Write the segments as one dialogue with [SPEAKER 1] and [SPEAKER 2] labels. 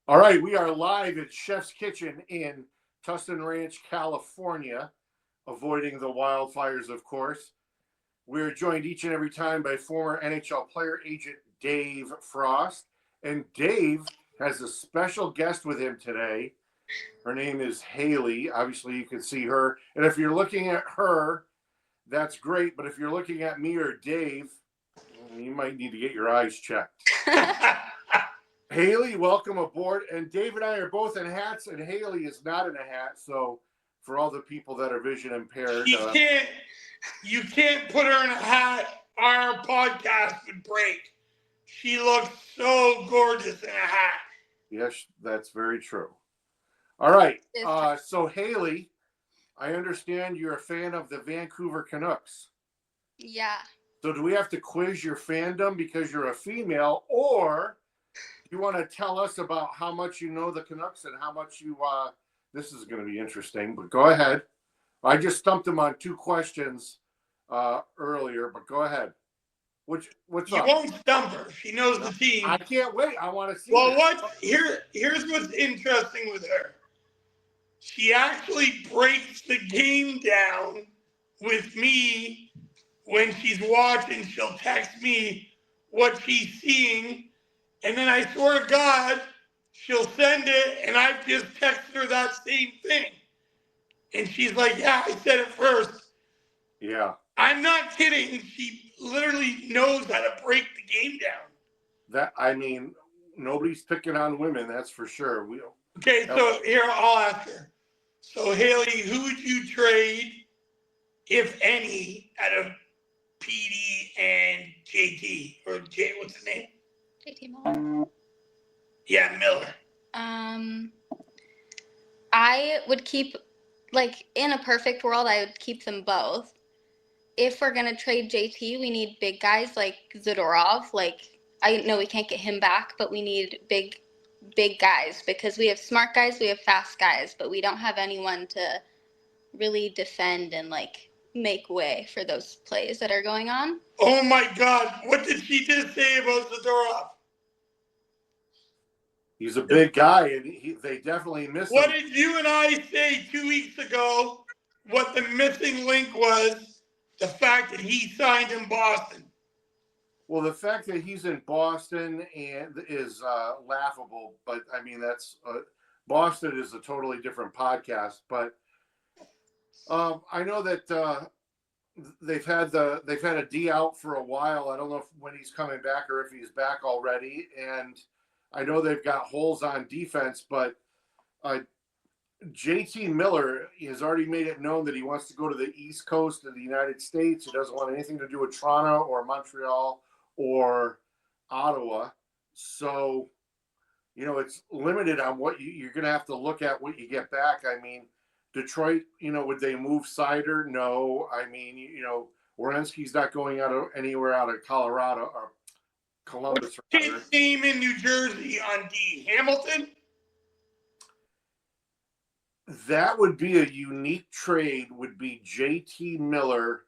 [SPEAKER 1] All right, we are live at Chef's Kitchen in Tustin Ranch, California, avoiding the wildfires, of course. We're joined each and every time by former NHL player agent Dave Frost. And Dave has a special guest with him today. Her name is Haley. Obviously, you can see her. And if you're looking at her, that's great. But if you're looking at me or Dave, you might need to get your eyes checked. Haley, welcome aboard. And Dave and I are both in hats, and Haley is not in a hat. So for all the people that are vision impaired,
[SPEAKER 2] you can't put her in a hat. Our podcast would break. She looks so gorgeous in a hat.
[SPEAKER 1] Yes, that's very true. All right. So Haley, I understand you're a fan of the Vancouver Canucks.
[SPEAKER 3] Yeah.
[SPEAKER 1] So do we have to quiz your fandom because you're a female, or you want to tell us about how much you know the Canucks and how much you this is going to be interesting, but go ahead. I just stumped him on two questions earlier, but go ahead. What's up?
[SPEAKER 2] You won't stump her. She knows the team.
[SPEAKER 1] I can't wait. I want to see.
[SPEAKER 2] Well, here's what's interesting with her. She actually breaks the game down with me when she's watching. She'll text me what she's seeing, and then I swear to God, she'll send it, and I've just texted her that same thing. And she's like, yeah, I said it first.
[SPEAKER 1] Yeah.
[SPEAKER 2] I'm not kidding. She literally knows how to break the game down.
[SPEAKER 1] Nobody's picking on women, that's for sure.
[SPEAKER 2] Okay, so here, I'll ask her. So, Haley, who would you trade, if any, out of PD and JT? Or what's his name?
[SPEAKER 3] JT Miller.
[SPEAKER 2] Yeah, Miller.
[SPEAKER 3] I would keep, in a perfect world, I would keep them both. If we're going to trade JT, we need big guys like Zadorov. I know we can't get him back, but we need big guys because we have smart guys, we have fast guys, but we don't have anyone to really defend and, make way for those plays that are going on.
[SPEAKER 2] Oh, my God. What did she just say about Zadorov?
[SPEAKER 1] He's a big guy, and they definitely miss him.
[SPEAKER 2] What did you and I say 2 weeks ago? What the missing link was? The fact that he signed in Boston.
[SPEAKER 1] Well, the fact that he's in Boston is laughable, but that's Boston is a totally different podcast. But I know that they've had a D out for a while. I don't know when he's coming back or if he's back already. And I know they've got holes on defense, but JT Miller has already made it known that he wants to go to the East Coast of the United States. He doesn't want anything to do with Toronto or Montreal or Ottawa. So, it's limited on what you're going to have to look at what you get back. Detroit, would they move Sider? No. Werenski's not going anywhere out of Colorado or Columbus.
[SPEAKER 2] What's his team in New Jersey on D? Hamilton?
[SPEAKER 1] That would be a unique trade, would be JT Miller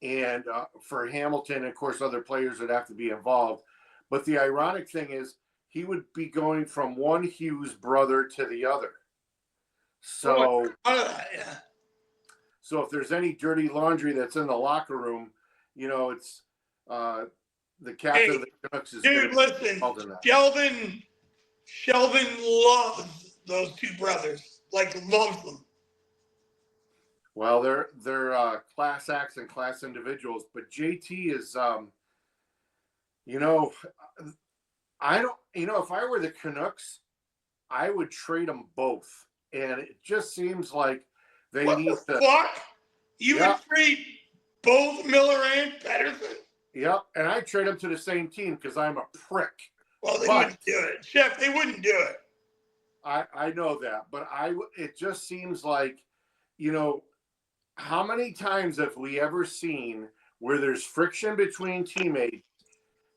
[SPEAKER 1] and for Hamilton, of course, other players would have to be involved. But the ironic thing is he would be going from one Hughes brother to the other. So, So if there's any dirty laundry that's in the locker room, it's the captain of the Canucks is.
[SPEAKER 2] Dude, listen, Sheldon loves those two brothers. Loves them.
[SPEAKER 1] Well, they're class acts and class individuals, but JT is, I don't, if I were the Canucks, I would trade them both, and it just seems like they need to.
[SPEAKER 2] Fuck? You would trade both Miller and Pettersson?
[SPEAKER 1] Yep, and I'd trade them to the same team because I'm a prick.
[SPEAKER 2] Well, they wouldn't do it, Chef. They wouldn't do it.
[SPEAKER 1] I know that, but it just seems like, how many times have we ever seen where there's friction between teammates?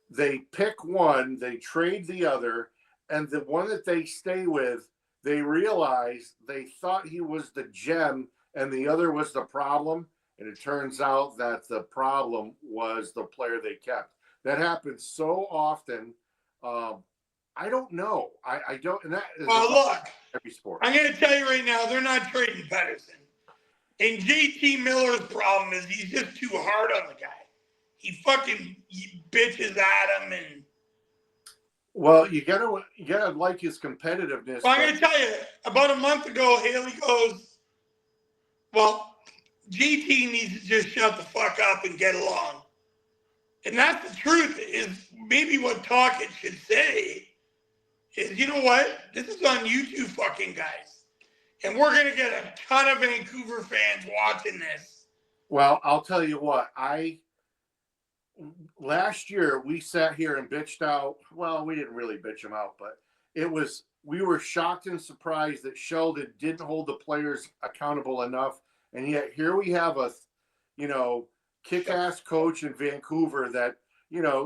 [SPEAKER 1] They pick one, they trade the other, and the one that they stay with, they realize they thought he was the gem and the other was the problem. And it turns out that the problem was the player they kept. That happens so often. I don't know. I don't, and that is
[SPEAKER 2] Well, look,
[SPEAKER 1] every sport.
[SPEAKER 2] I'm going to tell you right now, they're not trading Pedersen. And JT Miller's problem is he's just too hard on the guy. He bitches at him and.
[SPEAKER 1] Well, you gotta like his competitiveness.
[SPEAKER 2] Well, I'm going to tell you, about a month ago, Haley goes, well, JT needs to just shut the fuck up and get along. And that's the truth, is maybe what Talkett should say is, you know what? This is on you two fucking guys. And we're going to get a ton of Vancouver fans watching this.
[SPEAKER 1] Well, I'll tell you what. Last year, we sat here and bitched out. Well, we didn't really bitch him out, but we were shocked and surprised that Sheldon didn't hold the players accountable enough. And yet here we have a, kick-ass coach in Vancouver that,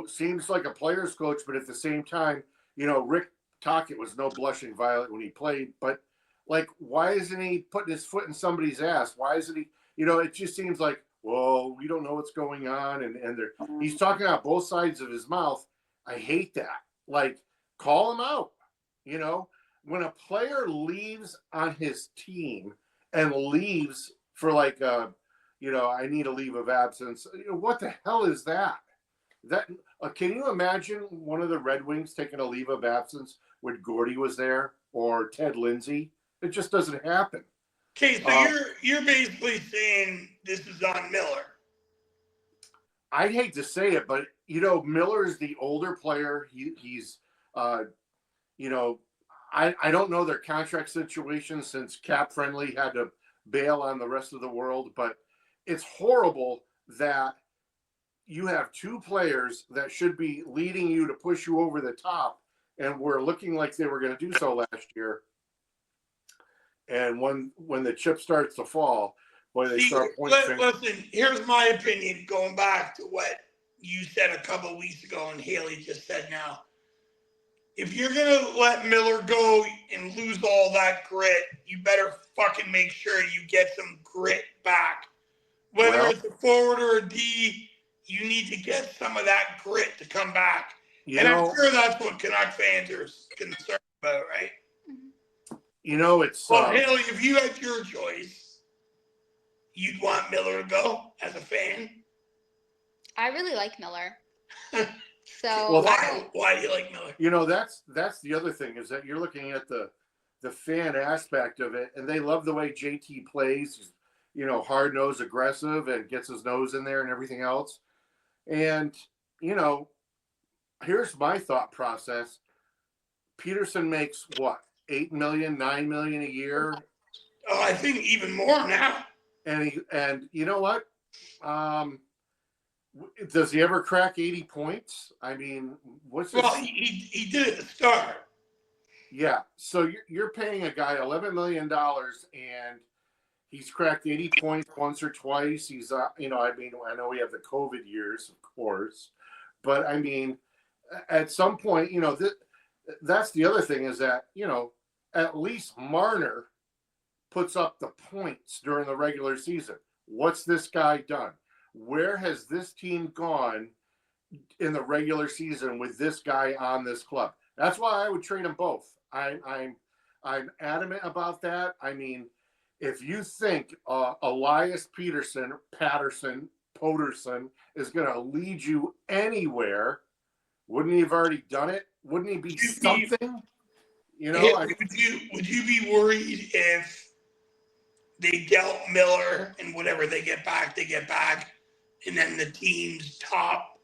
[SPEAKER 1] seems like a player's coach, but at the same time, Rick Tocchet was no blushing violet when he played. But, why isn't he putting his foot in somebody's ass? Why isn't he, it just seems like, well, we don't know what's going on. And he's talking out both sides of his mouth. I hate that. Call him out. When a player leaves on his team and leaves for I need a leave of absence. What the hell is that? Can you imagine one of the Red Wings taking a leave of absence when Gordy was there or Ted Lindsay? It just doesn't happen.
[SPEAKER 2] Okay, so you're basically saying this is on Miller.
[SPEAKER 1] I hate to say it, but Miller's the older player. He's I don't know their contract situation since Cap Friendly had to bail on the rest of the world, but it's horrible that you have two players that should be leading you to push you over the top and were looking like they were going to do so last year. And when the chip starts to fall, boy, they start pointing.
[SPEAKER 2] Listen, here's my opinion going back to what you said a couple of weeks ago and Haley just said now. If you're going to let Miller go and lose all that grit, you better fucking make sure you get some grit back. Whether it's a forward or a D, you need to get some of that grit to come back. I'm sure that's what Canuck fans are concerned about, right?
[SPEAKER 1] It's...
[SPEAKER 2] Well, Haley, if you had your choice, you'd want Miller to go as a fan?
[SPEAKER 3] I really like Miller. So
[SPEAKER 1] well,
[SPEAKER 2] why do you like Miller?
[SPEAKER 1] That's the other thing is that you're looking at the fan aspect of it, and they love the way JT plays. Hard-nosed, aggressive, and gets his nose in there and everything else. And, here's my thought process. Peterson makes what, $8 million, $9 million a year?
[SPEAKER 2] Oh, I think even more now.
[SPEAKER 1] And you know what? Does he ever crack 80 points? I mean, what's this?
[SPEAKER 2] Well, he did at the start.
[SPEAKER 1] Yeah. So you're paying a guy $11 million and he's cracked 80 points once or twice. He's, I know we have the COVID years, of course, but I mean, at some point, that's the other thing is that, at least Marner puts up the points during the regular season. What's this guy done? Where has this team gone in the regular season with this guy on this club? That's why I would trade them both. I'm adamant about that. I mean, if you think Elias Patterson is going to lead you anywhere, wouldn't he have already done it? Wouldn't he be something?
[SPEAKER 2] Would you be worried if they dealt Miller and whatever they get back, and then the team's top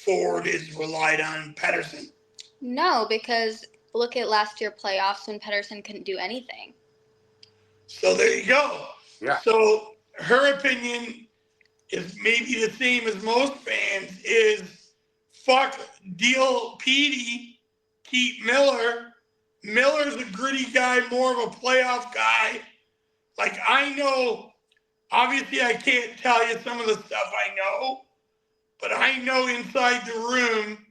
[SPEAKER 2] forward is relied on Pettersson?
[SPEAKER 3] No, because look at last year playoffs when Pettersson couldn't do anything.
[SPEAKER 2] So there you go.
[SPEAKER 1] Yeah.
[SPEAKER 2] So her opinion is maybe the same as most fans is fuck deal Petey, keep Miller. Miller's a gritty guy, more of a playoff guy. I know, obviously I can't tell you some of the stuff I know, but I know inside the room,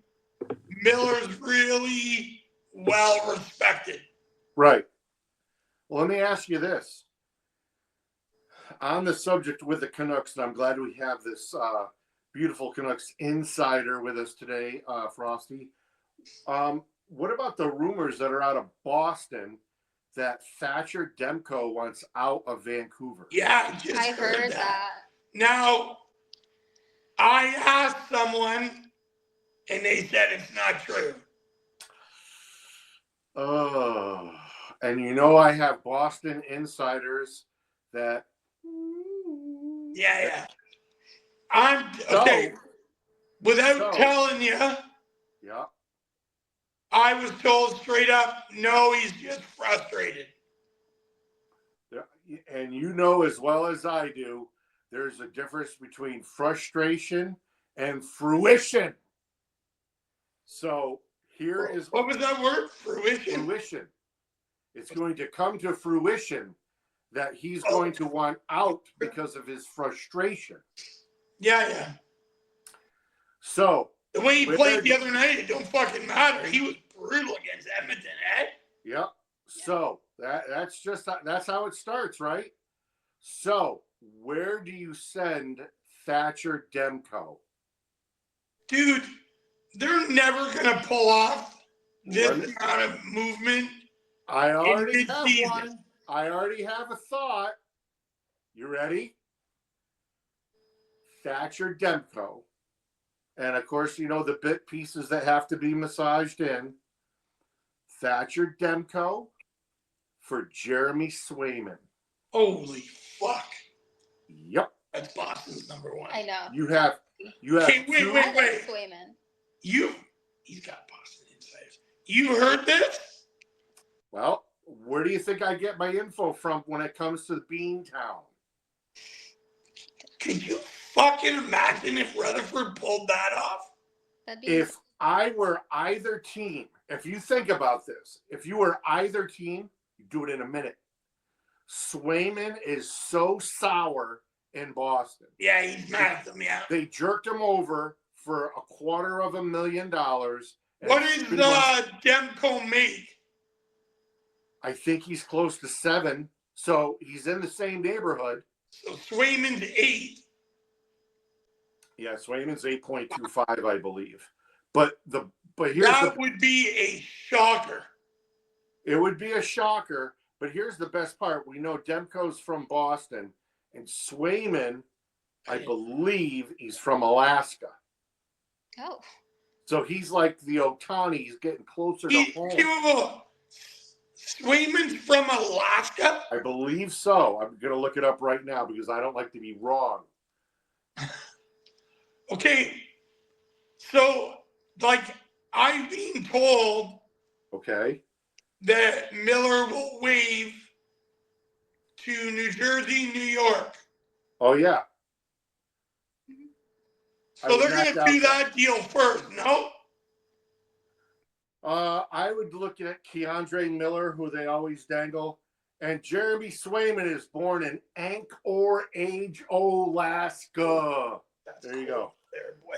[SPEAKER 2] Miller's really well respected.
[SPEAKER 1] Right. Well, let me ask you this. On the subject with the Canucks, and I'm glad we have this beautiful Canucks insider with us today, Frosty. what about the rumors that are out of Boston that Thatcher Demko wants out of Vancouver?
[SPEAKER 2] Yeah, I just
[SPEAKER 3] I heard that.
[SPEAKER 2] Now, I asked someone, and they said it's not true.
[SPEAKER 1] Oh, and you know I have Boston insiders that.
[SPEAKER 2] Yeah. I'm okay. Without telling you,
[SPEAKER 1] Yeah.
[SPEAKER 2] I was told straight up, no, he's just frustrated.
[SPEAKER 1] And you know as well as I do, there's a difference between frustration and fruition. So here is
[SPEAKER 2] what was that word? Fruition.
[SPEAKER 1] Fruition. It's going to come to fruition that he's going to want out because of his frustration.
[SPEAKER 2] Yeah.
[SPEAKER 1] So
[SPEAKER 2] the way he played the other night, it don't fucking matter. He was brutal against Edmonton, eh?
[SPEAKER 1] Yep. So that's how it starts, right? So where do you send Thatcher Demko?
[SPEAKER 2] Dude, they're never gonna pull off this kind of movement.
[SPEAKER 1] I already have one. I already have a thought. You ready? Thatcher Demko. And of course, you know the bit pieces that have to be massaged in. Thatcher Demko for Jeremy Swayman.
[SPEAKER 2] Holy fuck.
[SPEAKER 1] Yep.
[SPEAKER 2] That's Boston's number one.
[SPEAKER 3] I know.
[SPEAKER 1] You have
[SPEAKER 2] Okay, wait.
[SPEAKER 3] Swayman.
[SPEAKER 2] He's got Boston insiders. You heard this?
[SPEAKER 1] Well, where do you think I get my info from when it comes to Beantown?
[SPEAKER 2] Could you fucking imagine if Rutherford pulled that off?
[SPEAKER 1] If I were either team, if you think about this, if you were either team, you do it in a minute. Swayman is so sour in Boston.
[SPEAKER 2] Yeah, he's mad at them, yeah.
[SPEAKER 1] They jerked him over for $250,000.
[SPEAKER 2] What does Demko make?
[SPEAKER 1] I think he's close to 7. So he's in the same neighborhood.
[SPEAKER 2] So Swayman's 8.
[SPEAKER 1] Yeah, Swayman's 8.25, I believe. But here's
[SPEAKER 2] that would be a shocker.
[SPEAKER 1] It would be a shocker, but here's the best part. We know Demko's from Boston, and Swayman, I believe, he's from Alaska.
[SPEAKER 3] Oh.
[SPEAKER 1] So he's like the Ohtani. He's getting closer to home.
[SPEAKER 2] Swayman's from Alaska?
[SPEAKER 1] I believe so. I'm going to look it up right now because I don't like to be wrong.
[SPEAKER 2] Okay. So, like, I've been told that Miller will waive to New Jersey, New York.
[SPEAKER 1] Oh, yeah.
[SPEAKER 2] So they're going to do that deal first, no?
[SPEAKER 1] I would look at Keandre Miller, who they always dangle. And Jeremy Swayman is born in Anchorage, Alaska. There you go.
[SPEAKER 2] There, boy.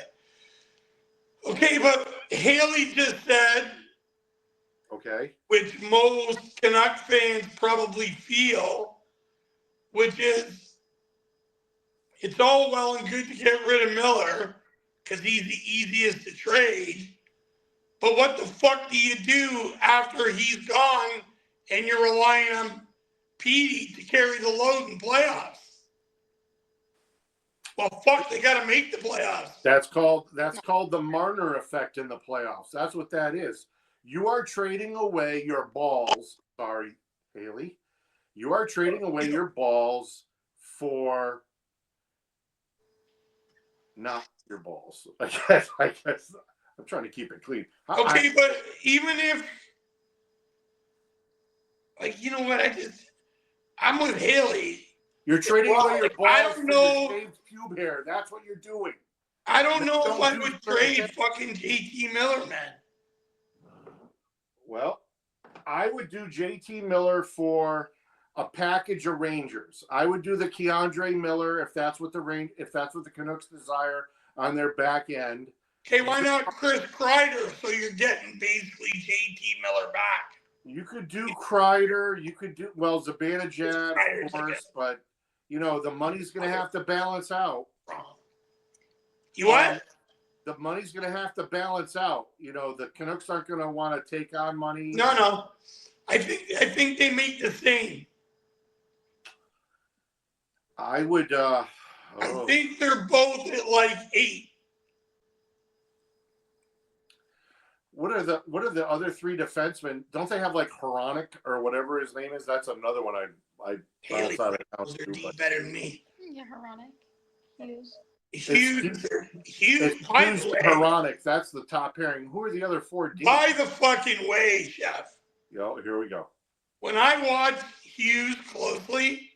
[SPEAKER 2] Okay, but Haley just said, which most Canuck fans probably feel, which is it's all well and good to get rid of Miller because he's the easiest to trade. But what the fuck do you do after he's gone and you're relying on Petey to carry the load in playoffs? Well, fuck, they got to make the playoffs.
[SPEAKER 1] That's called the Marner effect in the playoffs. That's what that is. You are trading away your balls. Sorry, Haley. You are trading away your balls for not your balls. I guess. I'm trying to keep it clean.
[SPEAKER 2] Okay, but even if, like, you know what? I'm with Haley.
[SPEAKER 1] You're trading away your balls
[SPEAKER 2] I don't know.
[SPEAKER 1] for your shaved pube hair. That's what you're doing.
[SPEAKER 2] I don't know if I would trade fucking JT Miller, man.
[SPEAKER 1] Well, I would do JT Miller for a package of Rangers. I would do the Keandre Miller if that's what the Canucks desire on their back end.
[SPEAKER 2] Okay, why not Chris Kreider? So you're getting basically JT Miller back.
[SPEAKER 1] You could do Kreider. You could do Zibanejad, of course, but the money's going to have to balance out.
[SPEAKER 2] You what?
[SPEAKER 1] the money's going to have to balance out. You know, the Canucks aren't going to want to take on money.
[SPEAKER 2] No. I think they make the same.
[SPEAKER 1] I would.
[SPEAKER 2] I think they're both at like 8.
[SPEAKER 1] What are the other 3 defensemen? Don't they have like Hronek or whatever his name is? That's another one I
[SPEAKER 2] Haley
[SPEAKER 1] thought
[SPEAKER 2] knows their D better than me.
[SPEAKER 3] Yeah, Hronek. Hughes.
[SPEAKER 2] Hughes, by the way.
[SPEAKER 1] Hronek, that's the top pairing. Who are the other 4 D?
[SPEAKER 2] By the fucking way, Chef.
[SPEAKER 1] Yo, here we go.
[SPEAKER 2] When I watch Hughes closely,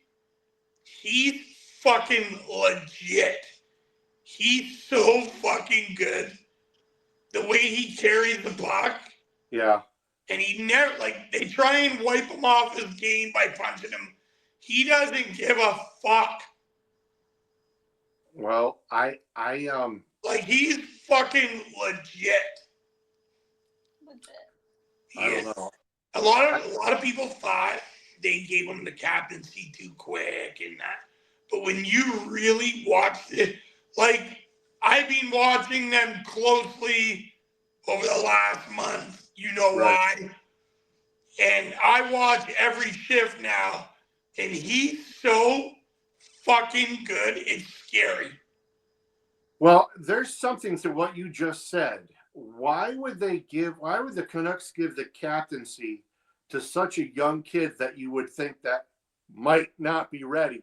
[SPEAKER 2] he's fucking legit. He's so fucking good. The way he carries the puck.
[SPEAKER 1] Yeah.
[SPEAKER 2] And he never, like, they try and wipe him off his game by punching him. He doesn't give a fuck.
[SPEAKER 1] Well,
[SPEAKER 2] like, he's fucking legit.
[SPEAKER 1] I don't know.
[SPEAKER 2] A lot of people thought they gave him the captaincy too quick and that. But when you really watch it, like, I've been watching them closely over the last month. You know why? And I watch every shift now, and he's so fucking good, it's scary.
[SPEAKER 1] Well, there's something to what you just said. Why would the Canucks give the captaincy to such a young kid that you would think that might not be ready?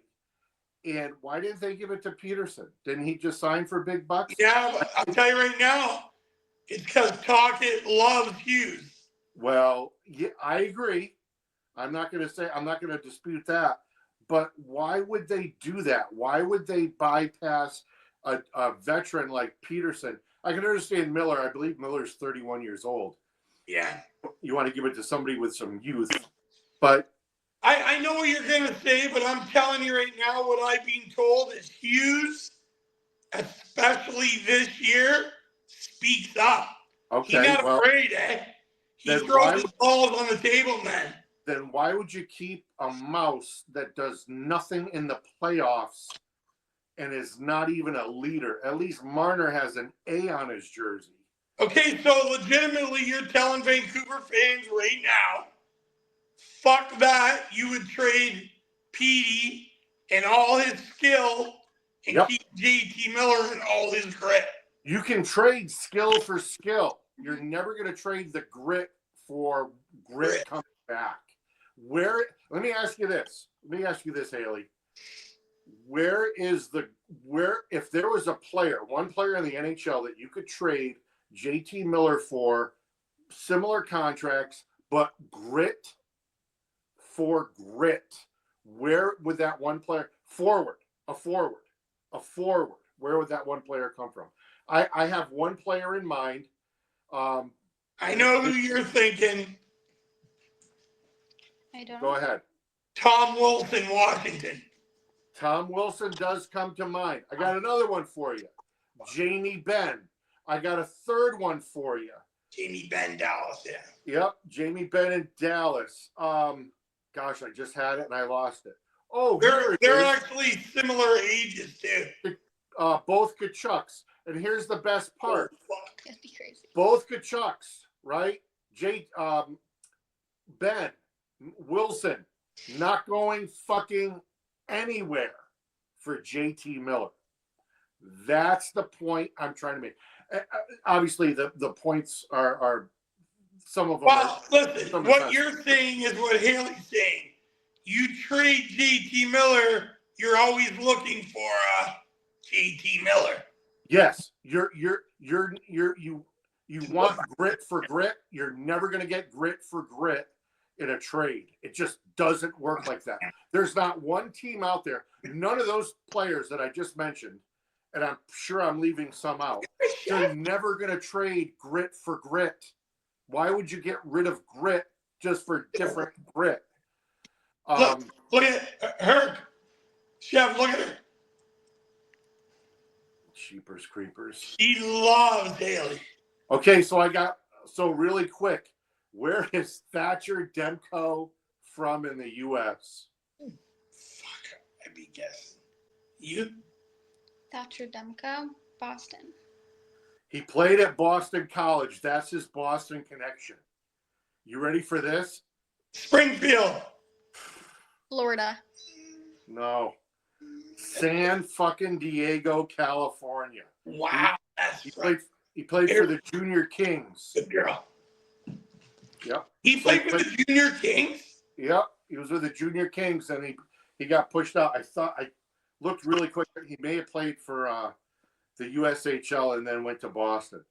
[SPEAKER 1] And why didn't they give it to Peterson? Didn't he just sign for big bucks?
[SPEAKER 2] Yeah, but I'll tell you right now, it's because Tocchet loves Hughes.
[SPEAKER 1] Well, yeah, I agree. I'm not going to dispute that. But why would they do that? Why would they bypass a veteran like Peterson? I can understand Miller. I believe Miller's 31 years old.
[SPEAKER 2] Yeah.
[SPEAKER 1] You want to give it to somebody with some youth. But
[SPEAKER 2] I know what you're going to say, but I'm telling you right now, what I've been told is Hughes, especially this year, speaks up.
[SPEAKER 1] Okay,
[SPEAKER 2] He's not afraid, eh? He throws his balls on the table, man.
[SPEAKER 1] Then why would you keep a mouse that does nothing in the playoffs and is not even a leader? At least Marner has an A on his jersey.
[SPEAKER 2] Okay, so legitimately you're telling Vancouver fans right now, fuck that, you would trade Petey and all his skill and keep JT Miller and all his grit.
[SPEAKER 1] You can trade skill for skill. You're never going to trade the grit for grit coming back. Let me ask you this, Haley. If there was one player in the NHL that you could trade JT Miller for, similar contracts, but grit for grit, where would that one player, a forward, where would that one player come from? I have one player in mind.
[SPEAKER 2] I know who you're thinking.
[SPEAKER 3] I don't know.
[SPEAKER 1] Go ahead.
[SPEAKER 2] Tom Wilson, Washington.
[SPEAKER 1] Tom Wilson does come to mind. I got another one for you. Jamie Benn. I got a third one for you.
[SPEAKER 2] Jamie Benn, Dallas, yeah.
[SPEAKER 1] Yep, Jamie Benn in Dallas. Gosh, I just had it and I lost it. Oh,
[SPEAKER 2] they're actually similar ages too.
[SPEAKER 1] Both Kachucks. And here's the best part.
[SPEAKER 2] Oh, fuck.
[SPEAKER 3] That'd be crazy.
[SPEAKER 1] Both Kachucks, right? Ben, Wilson, not going fucking anywhere for JT Miller. That's the point I'm trying to make. Obviously, the points are some of them.
[SPEAKER 2] Well, listen, what you're saying is what Haley's saying. You trade JT Miller, you're always looking for JT Miller.
[SPEAKER 1] Yes, you want grit for grit. You're never going to get grit for grit in a trade. It just doesn't work like that. There's not one team out there. None of those players that I just mentioned, and I'm sure I'm leaving some out, they're never going to trade grit for grit. Why would you get rid of grit just for different grit?
[SPEAKER 2] Look at her. Chef, look at her.
[SPEAKER 1] Cheapers creepers.
[SPEAKER 2] He loves Haley.
[SPEAKER 1] Okay, so really quick, where is Thatcher Demko from in the U.S.?
[SPEAKER 2] Fuck, I'd be guessing. You?
[SPEAKER 3] Thatcher Demko, Boston.
[SPEAKER 1] He played at Boston College. That's his Boston connection. You ready for this?
[SPEAKER 2] Springfield.
[SPEAKER 3] Florida.
[SPEAKER 1] No. San fucking Diego, California.
[SPEAKER 2] Wow.
[SPEAKER 1] He played for the Junior Kings.
[SPEAKER 2] Good girl.
[SPEAKER 1] Yep.
[SPEAKER 2] He played with the Junior Kings?
[SPEAKER 1] Yep. He was with the Junior Kings, and he got pushed out. I looked really quick. He may have played for the USHL and then went to Boston.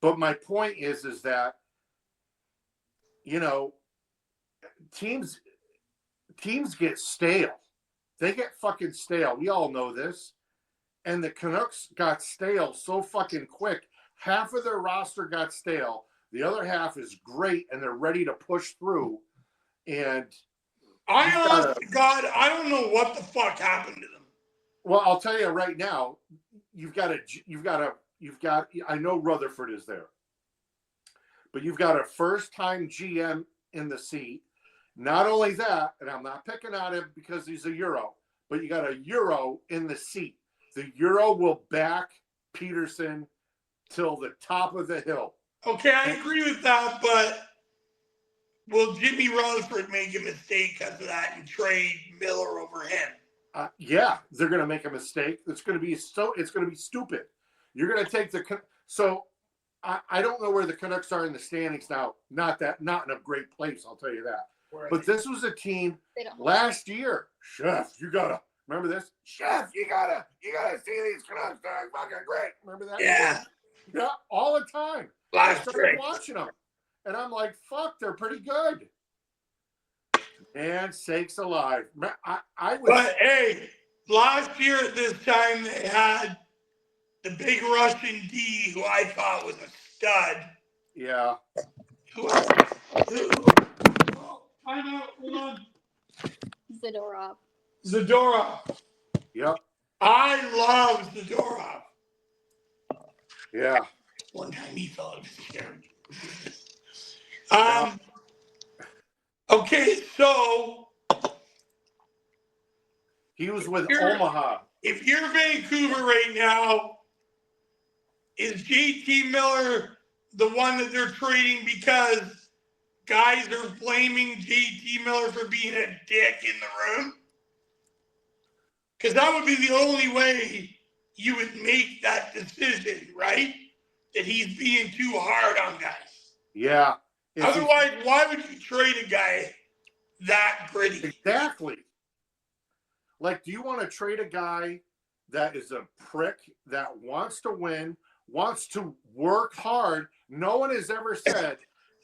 [SPEAKER 1] But my point is that, you know, teams get stale. They get fucking stale. We all know this. And the Canucks got stale so fucking quick. Half of their roster got stale. The other half is great, and they're ready to push through. And
[SPEAKER 2] honest to God, I don't know what the fuck happened to them.
[SPEAKER 1] Well, I'll tell you right now, I know Rutherford is there, but you've got a first-time GM in the seat. Not only that, and I'm not picking on him because he's a Euro, but you got a Euro in the seat. The Euro will back Peterson till the top of the hill.
[SPEAKER 2] Okay, I agree with that, but will Jimmy Rutherford make a mistake because of that and trade Miller over him?
[SPEAKER 1] Yeah, they're going to make a mistake. It's going to be stupid. You're going to take I don't know where the Canucks are in the standings now. Not in a great place, I'll tell you that. But this was a team last year. Chef, you gotta remember this. Chef, you gotta see these Canucks. They're fucking great. Remember that?
[SPEAKER 2] Yeah.
[SPEAKER 1] Yeah, all the time. I started watching them, and I'm like, fuck, they're pretty good. And sakes alive.
[SPEAKER 2] But hey, last year at this time they had the big Russian D, who I thought was a stud.
[SPEAKER 1] Yeah.
[SPEAKER 2] Hold on.
[SPEAKER 3] Zadorov.
[SPEAKER 1] Yep.
[SPEAKER 2] I love Zadorov.
[SPEAKER 1] Yeah.
[SPEAKER 2] One time he fell out of his chair. Okay, so
[SPEAKER 1] he was with Omaha.
[SPEAKER 2] If you're Vancouver right now, is JT Miller the one that they're trading because guys are blaming JT Miller for being a dick in the room? Because that would be the only way you would make that decision, right? That he's being too hard on guys.
[SPEAKER 1] Yeah.
[SPEAKER 2] Otherwise, why would you trade a guy that gritty?
[SPEAKER 1] Exactly. Like, do you want to trade a guy that is a prick, that wants to win, wants to work hard? No one has ever said,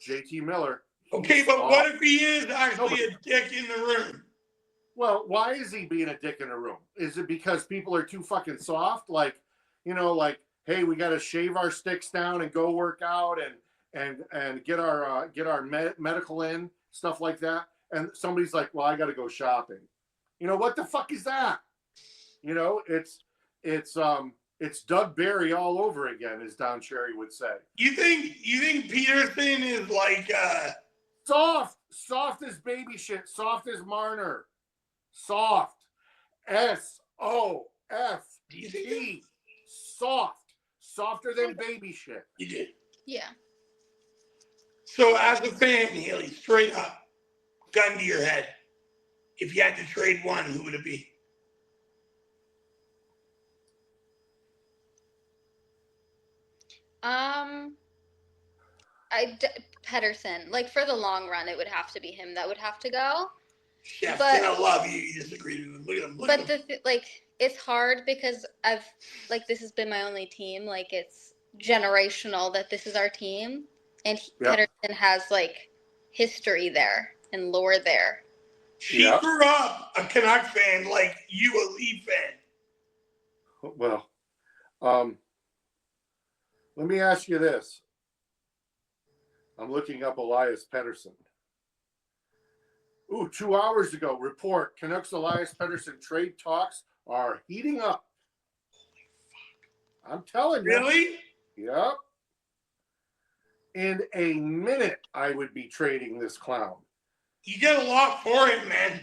[SPEAKER 1] JT Miller.
[SPEAKER 2] Okay, but what if he is actually a dick in the room?
[SPEAKER 1] Well, why is he being a dick in the room? Is it because people are too fucking soft? Like, hey, we got to shave our sticks down and go work out and get our medical in, stuff like that. And somebody's like, well, I got to go shopping. What the fuck is that? It's Doug Barry all over again, as Don Cherry would say.
[SPEAKER 2] You think Peterson is like
[SPEAKER 1] soft as baby shit, soft as Marner, soft, SOFT, softer than baby shit.
[SPEAKER 2] You did.
[SPEAKER 3] Yeah.
[SPEAKER 2] So as a fan, Haley, straight up, gun to your head, if you had to trade one, who would it be?
[SPEAKER 3] Pedersen. Like, for the long run, it would have to be him that would have to go.
[SPEAKER 2] Chef's gonna love you. You disagree with him. Look at him.
[SPEAKER 3] It's hard because this has been my only team. Like, it's generational that this is our team, and Pedersen has history there and lore there.
[SPEAKER 2] She grew up a Canuck fan, like you, a Leaf fan.
[SPEAKER 1] Well, let me ask you this. I'm looking up Elias Pettersson. 2 hours ago, report, Canucks Elias Pettersson trade talks are heating up. I'm telling you.
[SPEAKER 2] Really?
[SPEAKER 1] Yep. In a minute, I would be trading this clown.
[SPEAKER 2] You get a lot for him, man.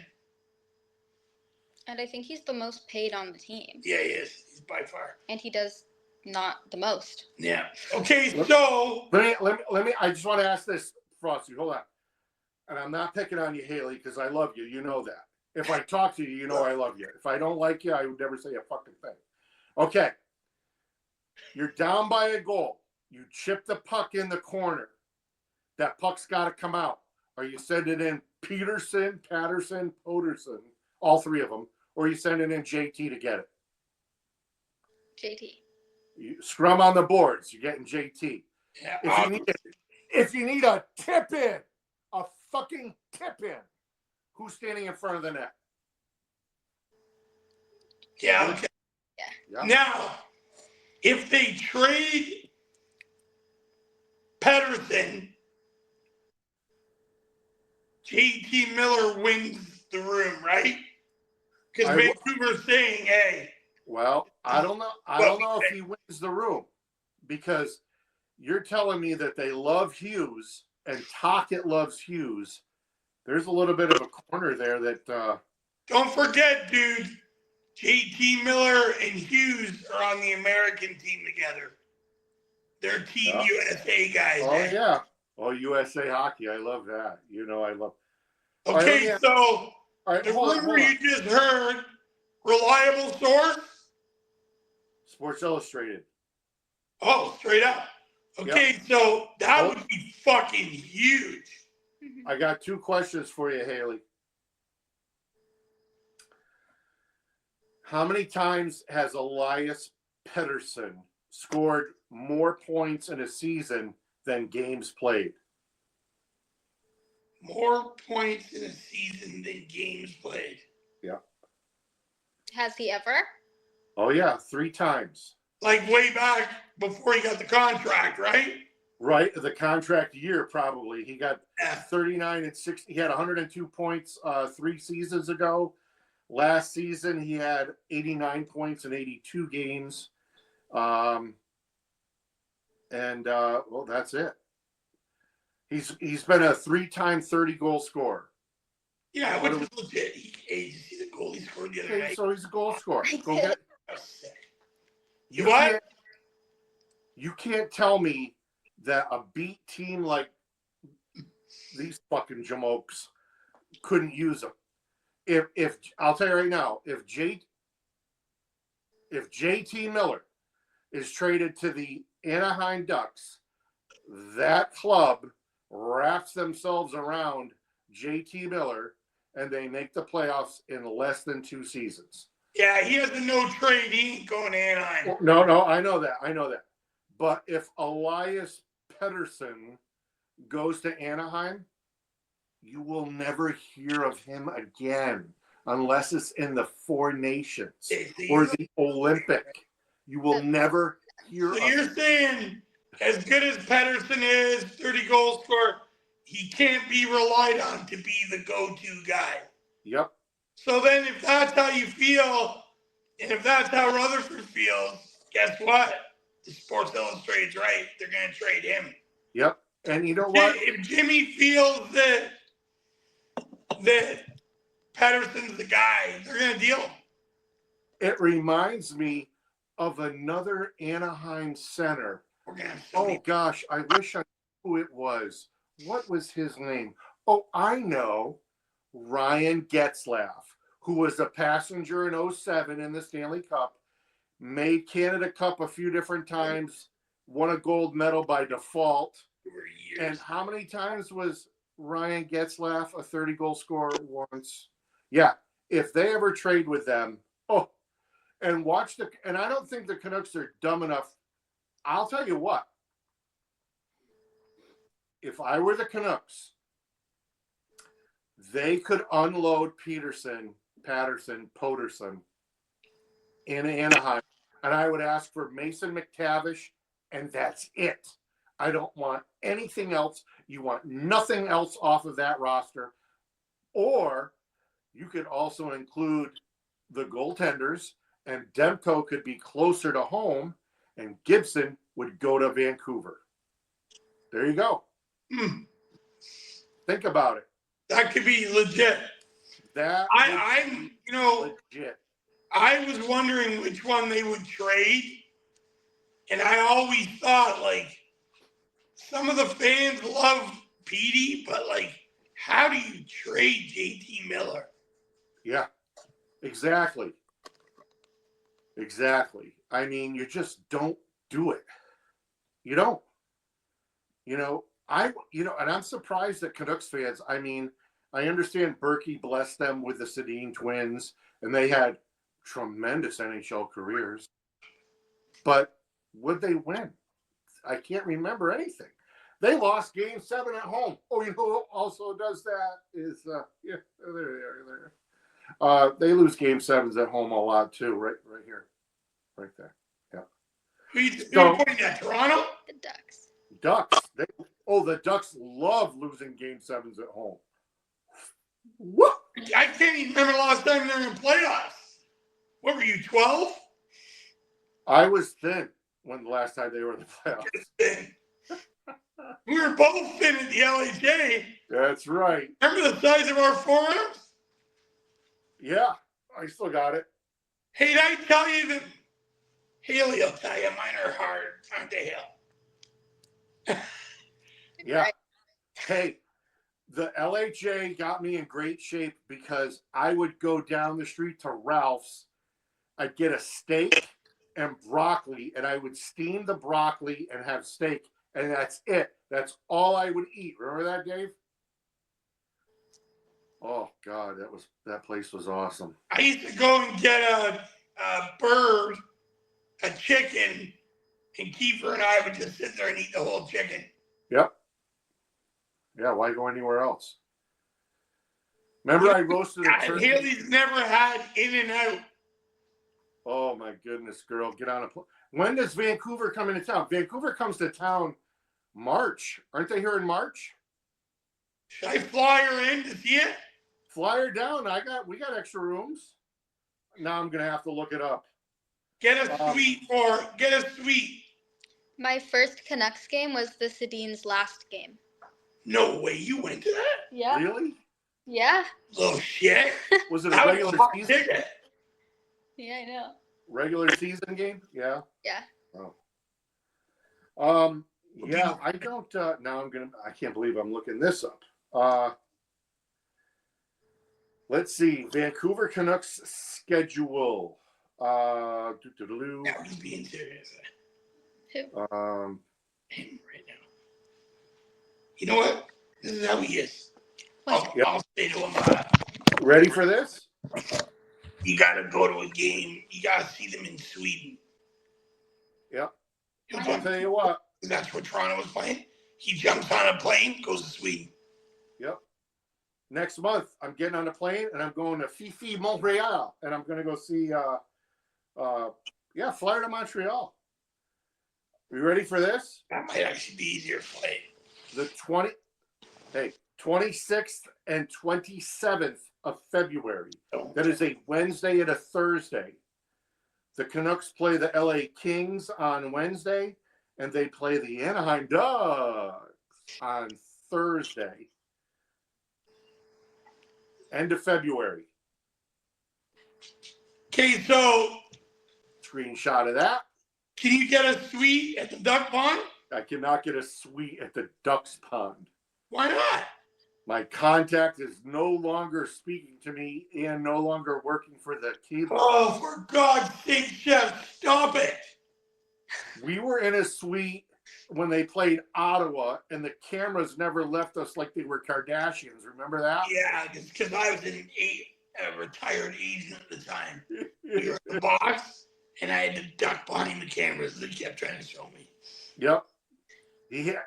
[SPEAKER 3] And I think he's the most paid on the team.
[SPEAKER 2] Yeah, he is. He's by far.
[SPEAKER 3] And he does not the most.
[SPEAKER 2] Yeah. Okay, so
[SPEAKER 1] Let me. I just want to ask this, Frosty. Hold on. And I'm not picking on you, Haley, because I love you. You know that. If I talk to you, you know I love you. If I don't like you, I would never say a fucking thing. Okay. You're down by a goal. You chip the puck in the corner. That puck's got to come out. Are you sending in Peterson, Patterson, Poterson, all three of them, or are you sending in JT to get it?
[SPEAKER 3] JT.
[SPEAKER 1] You scrum on the boards. You're getting JT.
[SPEAKER 2] yeah,
[SPEAKER 1] If you need a tip in, a fucking tip in, who's standing in front of the net?
[SPEAKER 2] yeah, okay.
[SPEAKER 1] Yeah.
[SPEAKER 2] Now, if they trade Pedersen, JT Miller wins the room, right? Because Vancouver's saying, hey.
[SPEAKER 1] Well, I don't know. I don't know if he wins the room, because you're telling me that they love Hughes and Tocchet loves Hughes. There's a little bit of a corner there that.
[SPEAKER 2] Don't forget, dude. JT Miller and Hughes are on the American team together. They're Team USA guys.
[SPEAKER 1] Oh, yeah. Oh, USA hockey. I love that. You know, I love.
[SPEAKER 2] Okay,
[SPEAKER 1] right,
[SPEAKER 2] so
[SPEAKER 1] right,
[SPEAKER 2] the
[SPEAKER 1] hold
[SPEAKER 2] rumor
[SPEAKER 1] on.
[SPEAKER 2] you just heard, reliable source?
[SPEAKER 1] Sports Illustrated.
[SPEAKER 2] Oh, straight up. Okay, so that would be fucking huge.
[SPEAKER 1] I got two questions for you, Haley. How many times has Elias Pettersson scored more points in a season than games played?
[SPEAKER 2] More points in a season than games played.
[SPEAKER 1] Yeah.
[SPEAKER 3] Has he ever?
[SPEAKER 1] Oh, yeah, 3 times.
[SPEAKER 2] Like way back before he got the contract, right?
[SPEAKER 1] Right, the contract year probably. He got 39 and 60. He had 102 points 3 seasons ago. Last season, he had 89 points in 82 games. Well, that's it. He's been a 3-time 30-goal scorer.
[SPEAKER 2] Yeah, which is legit. He's a goal he scored the other night.
[SPEAKER 1] So he's a goal scorer. Go get. You can't tell me that a beat team like these fucking jamokes couldn't use him. If I'll tell you right now, if JT Miller is traded to the Anaheim Ducks, that club wraps themselves around JT Miller and they make the playoffs in less than 2 seasons.
[SPEAKER 2] Yeah, he has a no trade. He ain't going to Anaheim.
[SPEAKER 1] No, I know that. But if Elias Pettersson goes to Anaheim, you will never hear of him again unless it's in the 4 Nations or the Olympic. You will never hear of him. So
[SPEAKER 2] you're saying, as good as Pettersson is, 30 goals scorer, he can't be relied on to be the go-to guy.
[SPEAKER 1] Yep.
[SPEAKER 2] So then if that's how you feel, and if that's how Rutherford feels, guess what? The Sports Illustrated's right. They're going to trade him.
[SPEAKER 1] Yep. And you know what?
[SPEAKER 2] If Jimmy feels that Pettersson's the guy, they're going to deal him.
[SPEAKER 1] It reminds me of another Anaheim center. Oh, gosh. I wish I knew who it was. What was his name? Oh, I know. Ryan Getzlaf, who was a passenger in 07 in the Stanley Cup, made Canada Cup a few different times, won a gold medal by default. And how many times was Ryan Getzlaf a 30-goal scorer? Once. Yeah. If they ever trade with them, and I don't think the Canucks are dumb enough. I'll tell you what. If I were the Canucks, they could unload Patterson, Poterson in Anaheim, and I would ask for Mason McTavish, and that's it. I don't want anything else. You want nothing else off of that roster. Or you could also include the goaltenders, and Demko could be closer to home, and Gibson would go to Vancouver. There you go. Think about it.
[SPEAKER 2] That could be legit.
[SPEAKER 1] Legit.
[SPEAKER 2] I was wondering which one they would trade. And I always thought, like, some of the fans love Petey, but, like, how do you trade JT Miller?
[SPEAKER 1] Yeah, exactly. Exactly. I mean, you just don't do it. You don't. And I'm surprised that Canucks fans, I mean, I understand Berkey blessed them with the Sedin twins, and they had tremendous NHL careers. But would they win? I can't remember anything. They lost Game 7 at home. Oh, you know who also does that is, yeah, there they are. They lose Game 7s at home a lot too, right here, right there. Yeah.
[SPEAKER 2] Who you pointing at, Toronto?
[SPEAKER 3] The Ducks.
[SPEAKER 1] Ducks. The Ducks love losing Game 7s at home. What?
[SPEAKER 2] I can't even remember the last time they were in playoffs. What were you, 12?
[SPEAKER 1] I was thin when the last time they were in the playoffs.
[SPEAKER 2] We were both thin at the LHA.
[SPEAKER 1] That's right.
[SPEAKER 2] Remember the size of our forearms?
[SPEAKER 1] Yeah, I still got it.
[SPEAKER 2] Hey, did I tell you that Haley will tell you mine are hard, aren't they, Hale?
[SPEAKER 1] Yeah. Hey, the LHA got me in great shape because I would go down the street to Ralph's. I'd get a steak and broccoli, and I would steam the broccoli and have steak, and that's it. That's all I would eat. Remember that, Dave? Oh God, that place was awesome.
[SPEAKER 2] I used to go and get a bird, a chicken, and Kiefer and I would just sit there and eat the whole chicken.
[SPEAKER 1] Yep. Yeah, why go anywhere else? Remember I roasted a turkey?
[SPEAKER 2] Haley's never had In-N-Out.
[SPEAKER 1] Oh my goodness, girl, get on a plane. When does Vancouver come into town? Vancouver comes to town March. Aren't they here in March?
[SPEAKER 2] Should I fly her in to see it?
[SPEAKER 1] Fly her down. We got extra rooms. Now I'm gonna have to look it up.
[SPEAKER 2] Get a suite.
[SPEAKER 3] My first Canucks game was the Sedin's last game.
[SPEAKER 2] No way, you went to that?
[SPEAKER 3] Yeah.
[SPEAKER 1] Really?
[SPEAKER 3] Yeah.
[SPEAKER 2] Little shit.
[SPEAKER 1] Was it a regular season?
[SPEAKER 2] Ticket.
[SPEAKER 3] Yeah, I know.
[SPEAKER 1] Regular season game? Yeah.
[SPEAKER 3] Yeah.
[SPEAKER 1] Oh. Yeah, I don't. Now I can't believe I'm looking this up. Let's see. Vancouver Canucks schedule.
[SPEAKER 2] Now he's being serious.
[SPEAKER 3] Who?
[SPEAKER 2] Him right now. You know what? This is how he is. I'll say to him,
[SPEAKER 1] ready for this?
[SPEAKER 2] You got to go to a game. You got to see them in Sweden.
[SPEAKER 1] Yep. I'll tell you what.
[SPEAKER 2] That's where Toronto was playing. He jumps on a plane, goes to Sweden.
[SPEAKER 1] Yep. Next month, I'm getting on a plane and I'm going to Fifi, Montreal, and I'm going to go see. Fly to Montreal. Are you ready for this?
[SPEAKER 2] That might actually be easier to play.
[SPEAKER 1] The 26th and 27th of February. That is a Wednesday and a Thursday. The Canucks play the LA Kings on Wednesday, and they play the Anaheim Ducks on Thursday. End of February.
[SPEAKER 2] Okay, so
[SPEAKER 1] Screenshot of that.
[SPEAKER 2] can you get a suite at the Duck Pond?
[SPEAKER 1] I cannot get a suite at the Ducks Pond.
[SPEAKER 2] Why not?
[SPEAKER 1] My contact is no longer speaking to me and no longer working for the cable.
[SPEAKER 2] Oh, for God's sake, Chef, stop it.
[SPEAKER 1] We were in a suite when they played Ottawa, and the cameras never left us like they were Kardashians. Remember that?
[SPEAKER 2] Yeah, because I was a retired agent at the time. We were in the box, and I had to duck behind the cameras that kept trying to show me.
[SPEAKER 1] Yep.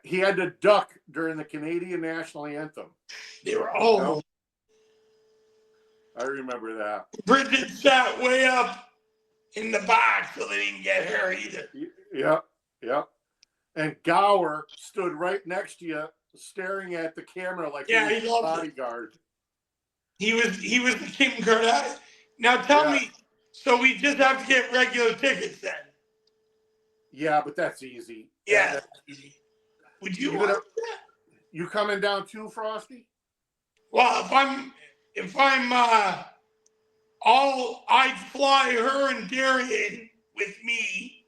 [SPEAKER 1] He had to duck during the Canadian national anthem.
[SPEAKER 2] They were all.
[SPEAKER 1] I remember that.
[SPEAKER 2] Bridget sat way up in the box, so they didn't get her either.
[SPEAKER 1] Yep. And Gower stood right next to you, staring at the camera like he was a bodyguard.
[SPEAKER 2] He was the Kim Kardashian. Now tell me, so we just have to get regular tickets then?
[SPEAKER 1] Yeah, but that's easy.
[SPEAKER 2] Yeah, that's easy. Would you want that?
[SPEAKER 1] You coming down too, Frosty?
[SPEAKER 2] Well, if I'm I'd fly her and Darian with me,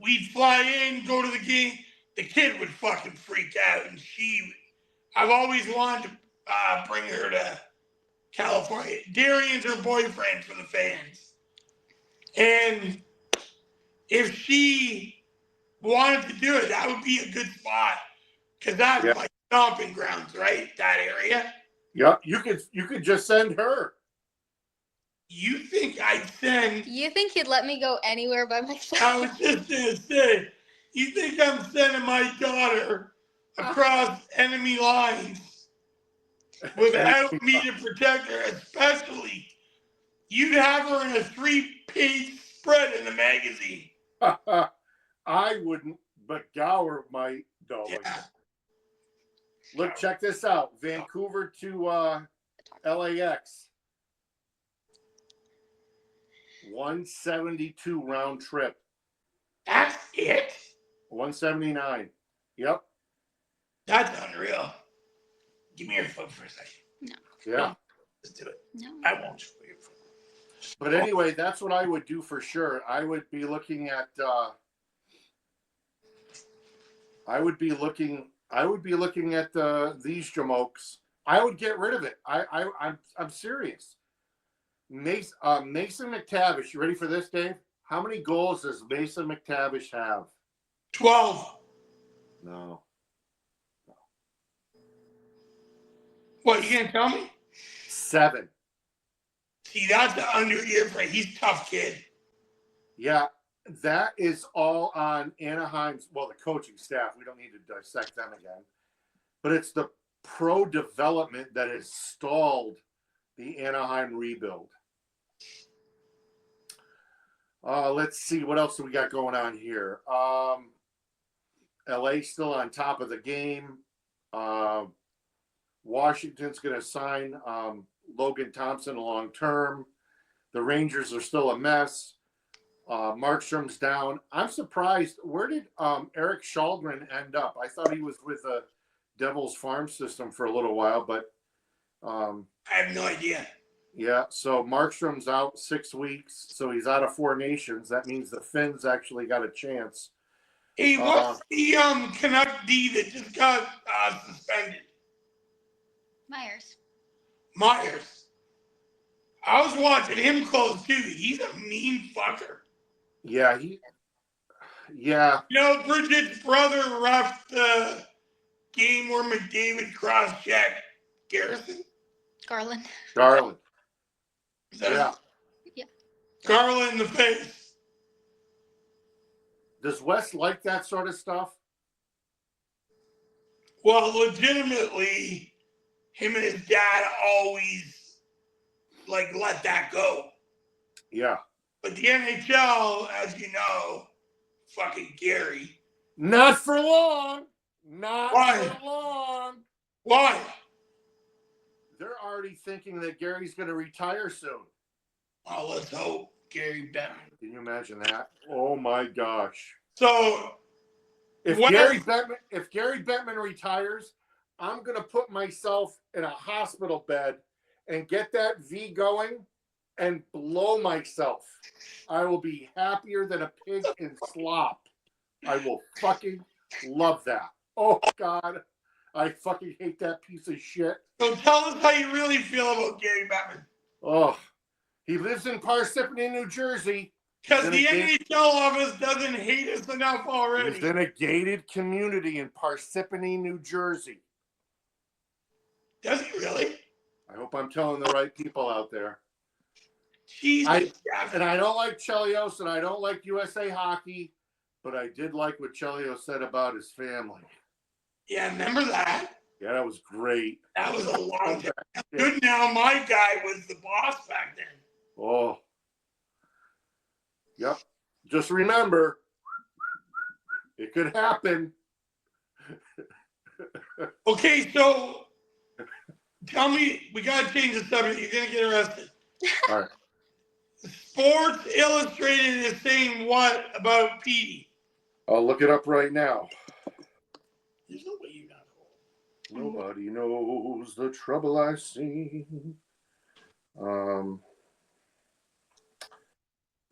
[SPEAKER 2] we'd fly in, go to the game. The kid would fucking freak out, and I've always wanted to bring her to California. Darian's her boyfriend for the fans. And if she wanted to do it, that would be a good spot. Because that's like stomping grounds, right? That area.
[SPEAKER 1] Yep. You could just send her.
[SPEAKER 2] You think I'd send...
[SPEAKER 3] You think he'd let me go anywhere by myself?
[SPEAKER 2] I was just going to say, you think I'm sending my daughter across enemy lines without me to protect her? Especially, you'd have her in a 3-page spread in the magazine.
[SPEAKER 1] I wouldn't, but Gower might. No.
[SPEAKER 2] Yeah.
[SPEAKER 1] Look, check this out. Vancouver to LAX. 172 round trip.
[SPEAKER 2] That's it?
[SPEAKER 1] 179. Yep.
[SPEAKER 2] That's unreal. Give me your phone for a second.
[SPEAKER 3] No.
[SPEAKER 1] Yeah.
[SPEAKER 2] No, let's do it.
[SPEAKER 3] No.
[SPEAKER 2] I won't show you your phone.
[SPEAKER 1] But anyway, that's what I would do for sure. I would be looking at these jamokes. I would get rid of it. I'm serious. Mason McTavish, you ready for this, Dave? How many goals does Mason McTavish have?
[SPEAKER 2] 12.
[SPEAKER 1] No.
[SPEAKER 2] What, you gonna tell me?
[SPEAKER 1] 7.
[SPEAKER 2] See, that's an under year for he's a tough kid.
[SPEAKER 1] Yeah, that is all on Anaheim's, well, the coaching staff. We don't need to dissect them again. But it's the pro development that has stalled the Anaheim rebuild. Let's see, what else do we got going on here? LA still on top of the game. Washington's going to sign Logan Thompson long term. The Rangers are still a mess. Markstrom's down. I'm surprised. Where did Eric Shalgren end up? I thought he was with the Devils farm system for a little while, but
[SPEAKER 2] I have no idea.
[SPEAKER 1] yeah, so Markstrom's out 6 weeks, so he's out of 4 nations. That means the Finns actually got a chance.
[SPEAKER 2] Hey, what's the Canuck D that just got suspended? Myers. I was watching him close too. He's a mean fucker.
[SPEAKER 1] Yeah, yeah.
[SPEAKER 2] You know, Bridget's brother ref the game where McDavid cross-checked Garrison.
[SPEAKER 3] Garland.
[SPEAKER 1] Yeah.
[SPEAKER 3] Yeah.
[SPEAKER 2] Garland in the face.
[SPEAKER 1] Does Wes like that sort of stuff?
[SPEAKER 2] Well, legitimately, him and his dad always let that go.
[SPEAKER 1] Yeah.
[SPEAKER 2] But the NHL, as you know, fucking Gary.
[SPEAKER 1] Not for long.
[SPEAKER 2] Why?
[SPEAKER 1] For long.
[SPEAKER 2] Why?
[SPEAKER 1] They're already thinking that Gary's going to retire soon.
[SPEAKER 2] Oh, let's hope. Gary Bettman.
[SPEAKER 1] Can you imagine that? Oh my gosh.
[SPEAKER 2] So,
[SPEAKER 1] if Gary Bettman retires, I'm going to put myself in a hospital bed and get that V going and blow myself. I will be happier than a pig in slop. I will fucking love that. Oh, God. I fucking hate that piece of shit.
[SPEAKER 2] So tell us how you really feel about Gary Bettman.
[SPEAKER 1] Oh, he lives in Parsippany, New Jersey.
[SPEAKER 2] Because the NHL office doesn't hate us enough already.
[SPEAKER 1] He's in a gated community in Parsippany, New Jersey.
[SPEAKER 2] Does he really?
[SPEAKER 1] I hope I'm telling the right people out there.
[SPEAKER 2] Jesus.
[SPEAKER 1] And I don't like Chelios and I don't like USA Hockey, but I did like what Chelios said about his family.
[SPEAKER 2] Yeah, remember that?
[SPEAKER 1] Yeah, that was great.
[SPEAKER 2] That was a long time. Good now, my guy was the boss back then.
[SPEAKER 1] Oh. Yep. Just remember, it could happen.
[SPEAKER 2] Okay, so tell me, we got to change the subject. You're going to get arrested.
[SPEAKER 1] All right.
[SPEAKER 2] Sports Illustrated is saying what about Petey?
[SPEAKER 1] I'll look it up right now.
[SPEAKER 2] There's no way you're not cool.
[SPEAKER 1] Nobody knows the trouble I've seen.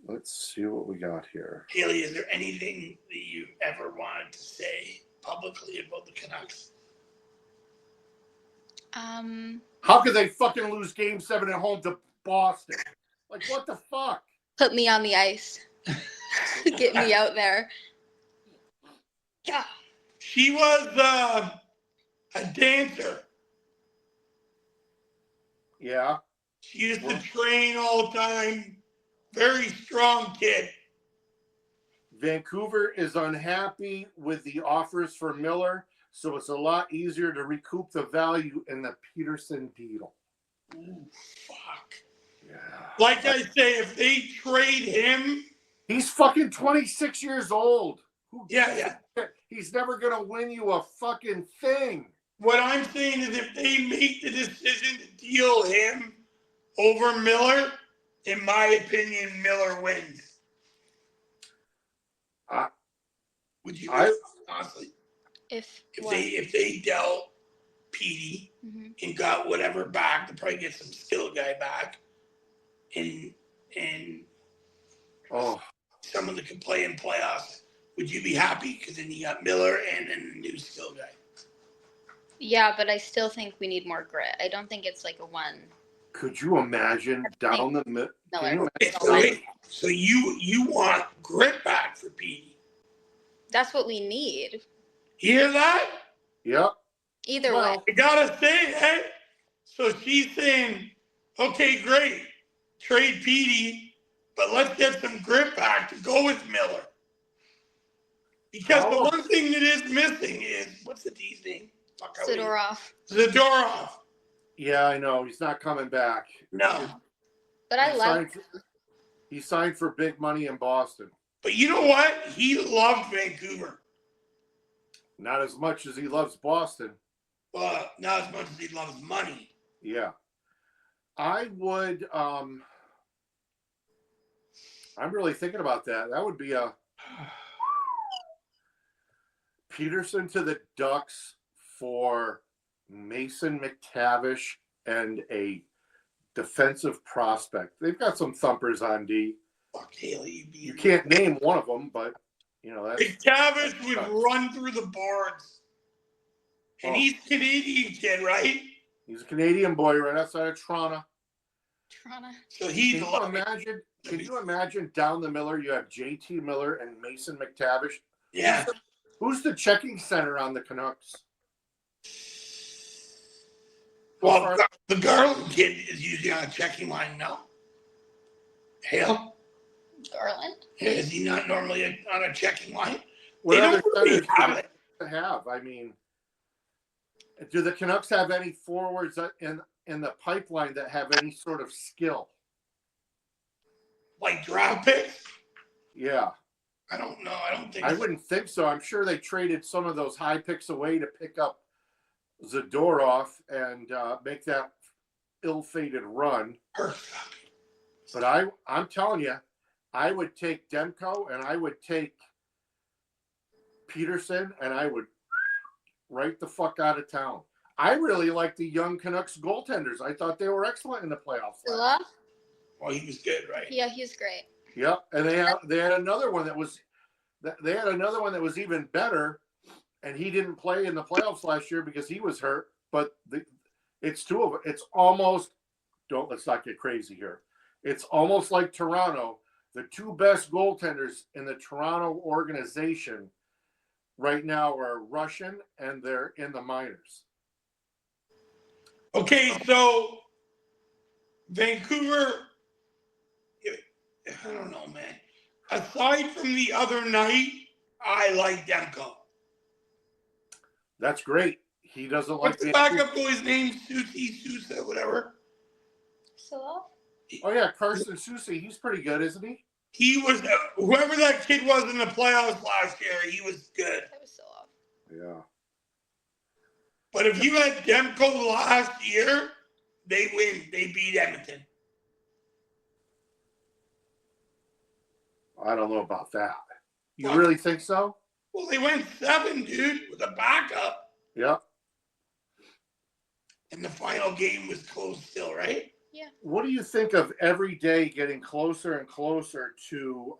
[SPEAKER 1] Let's see what we got here.
[SPEAKER 2] Haley, is there anything that you ever wanted to say publicly about the Canucks?
[SPEAKER 1] How could they fucking lose Game 7 at home to Boston? Like, what the fuck?
[SPEAKER 3] Put me on the ice. Get me out there. Yeah.
[SPEAKER 2] She was a dancer.
[SPEAKER 1] Yeah.
[SPEAKER 2] She used to train all the time. Very strong kid.
[SPEAKER 1] Vancouver is unhappy with the offers for Miller, so it's a lot easier to recoup the value in the Peterson deal.
[SPEAKER 2] Ooh, fuck.
[SPEAKER 1] Yeah.
[SPEAKER 2] Like I say, if they trade him,
[SPEAKER 1] he's fucking 26 years old.
[SPEAKER 2] Yeah.
[SPEAKER 1] He's never going to win you a fucking thing.
[SPEAKER 2] What I'm saying is if they make the decision to deal him over Miller, in my opinion, Miller wins. Would you honestly?
[SPEAKER 3] If
[SPEAKER 2] they dealt Petey and got whatever back, to probably get some skill guy back, and someone that can play in playoffs, would you be happy? Because then you got Miller and then a new skill guy.
[SPEAKER 3] Yeah, but I still think we need more grit. I don't think it's like a one.
[SPEAKER 1] Could you imagine down the middle?
[SPEAKER 2] So you want grit back for Petey?
[SPEAKER 3] That's what we need.
[SPEAKER 2] Hear that?
[SPEAKER 1] Yep.
[SPEAKER 3] Either way.
[SPEAKER 2] I gotta say, hey. So she's saying, okay, great, trade Petey, but let's get some grit back to go with Miller. Because the one thing that is missing is, what's the D's name? Zadorov.
[SPEAKER 1] Yeah, I know. He's not coming back.
[SPEAKER 2] No.
[SPEAKER 3] But
[SPEAKER 1] he signed for big money in Boston.
[SPEAKER 2] But you know what? He loved Vancouver.
[SPEAKER 1] Not as much as he loves Boston.
[SPEAKER 2] Well, not as much as he loves money.
[SPEAKER 1] Yeah. I would, I'm really thinking about that. That would be a Peterson to the Ducks for Mason McTavish and a defensive prospect. They've got some thumpers on D.
[SPEAKER 2] Fuck Haley,
[SPEAKER 1] you can't name one of them, but you know that's.
[SPEAKER 2] McTavish would run through the boards, and he's a Canadian kid, right?
[SPEAKER 1] He's a Canadian boy right outside of Toronto.
[SPEAKER 2] So he's.
[SPEAKER 1] Can you imagine down the Miller? You have JT Miller and Mason McTavish.
[SPEAKER 2] Yeah.
[SPEAKER 1] Who's the checking center on the Canucks?
[SPEAKER 2] Well, the Garland kid is usually on a checking line now. Hale?
[SPEAKER 3] Garland?
[SPEAKER 2] Yeah, is he not normally on a checking line?
[SPEAKER 1] What other centers do they have? I mean, do the Canucks have any forwards in the pipeline that have any sort of skill?
[SPEAKER 2] Like draft picks?
[SPEAKER 1] Yeah.
[SPEAKER 2] I don't know. I don't think.
[SPEAKER 1] I wouldn't think so. I'm sure they traded some of those high picks away to pick up Zadorov and make that ill-fated run. But I'm telling you, I would take Demko and I would take Peterson and I would right the fuck out of town. I really like the young Canucks goaltenders. I thought they were excellent in the playoffs.
[SPEAKER 2] Well, he was good, right?
[SPEAKER 3] Yeah, he was great.
[SPEAKER 1] Yep, and they had another one that was even better, and he didn't play in the playoffs last year because he was hurt. But it's two of it. It's almost let's not get crazy here. It's almost like Toronto. The two best goaltenders in the Toronto organization right now are Russian, and they're in the minors.
[SPEAKER 2] Okay, so Vancouver, I don't know, man. Aside from the other night, I like Demko.
[SPEAKER 1] That's great. He doesn't like
[SPEAKER 2] the backup boy's name? Sousa, whatever.
[SPEAKER 3] Solo?
[SPEAKER 1] Oh, yeah, Carson Sousa. He's pretty good, isn't he?
[SPEAKER 2] He was, whoever that kid was in the playoffs last year, he was good.
[SPEAKER 3] That was Solo.
[SPEAKER 1] Yeah.
[SPEAKER 2] But if you had Demko last year, they win. They beat Edmonton.
[SPEAKER 1] I don't know about that. You really think so?
[SPEAKER 2] Well, they went 7, dude, with a backup.
[SPEAKER 1] Yep.
[SPEAKER 2] And the final game was close still, right?
[SPEAKER 3] Yeah.
[SPEAKER 1] What do you think of every day getting closer and closer to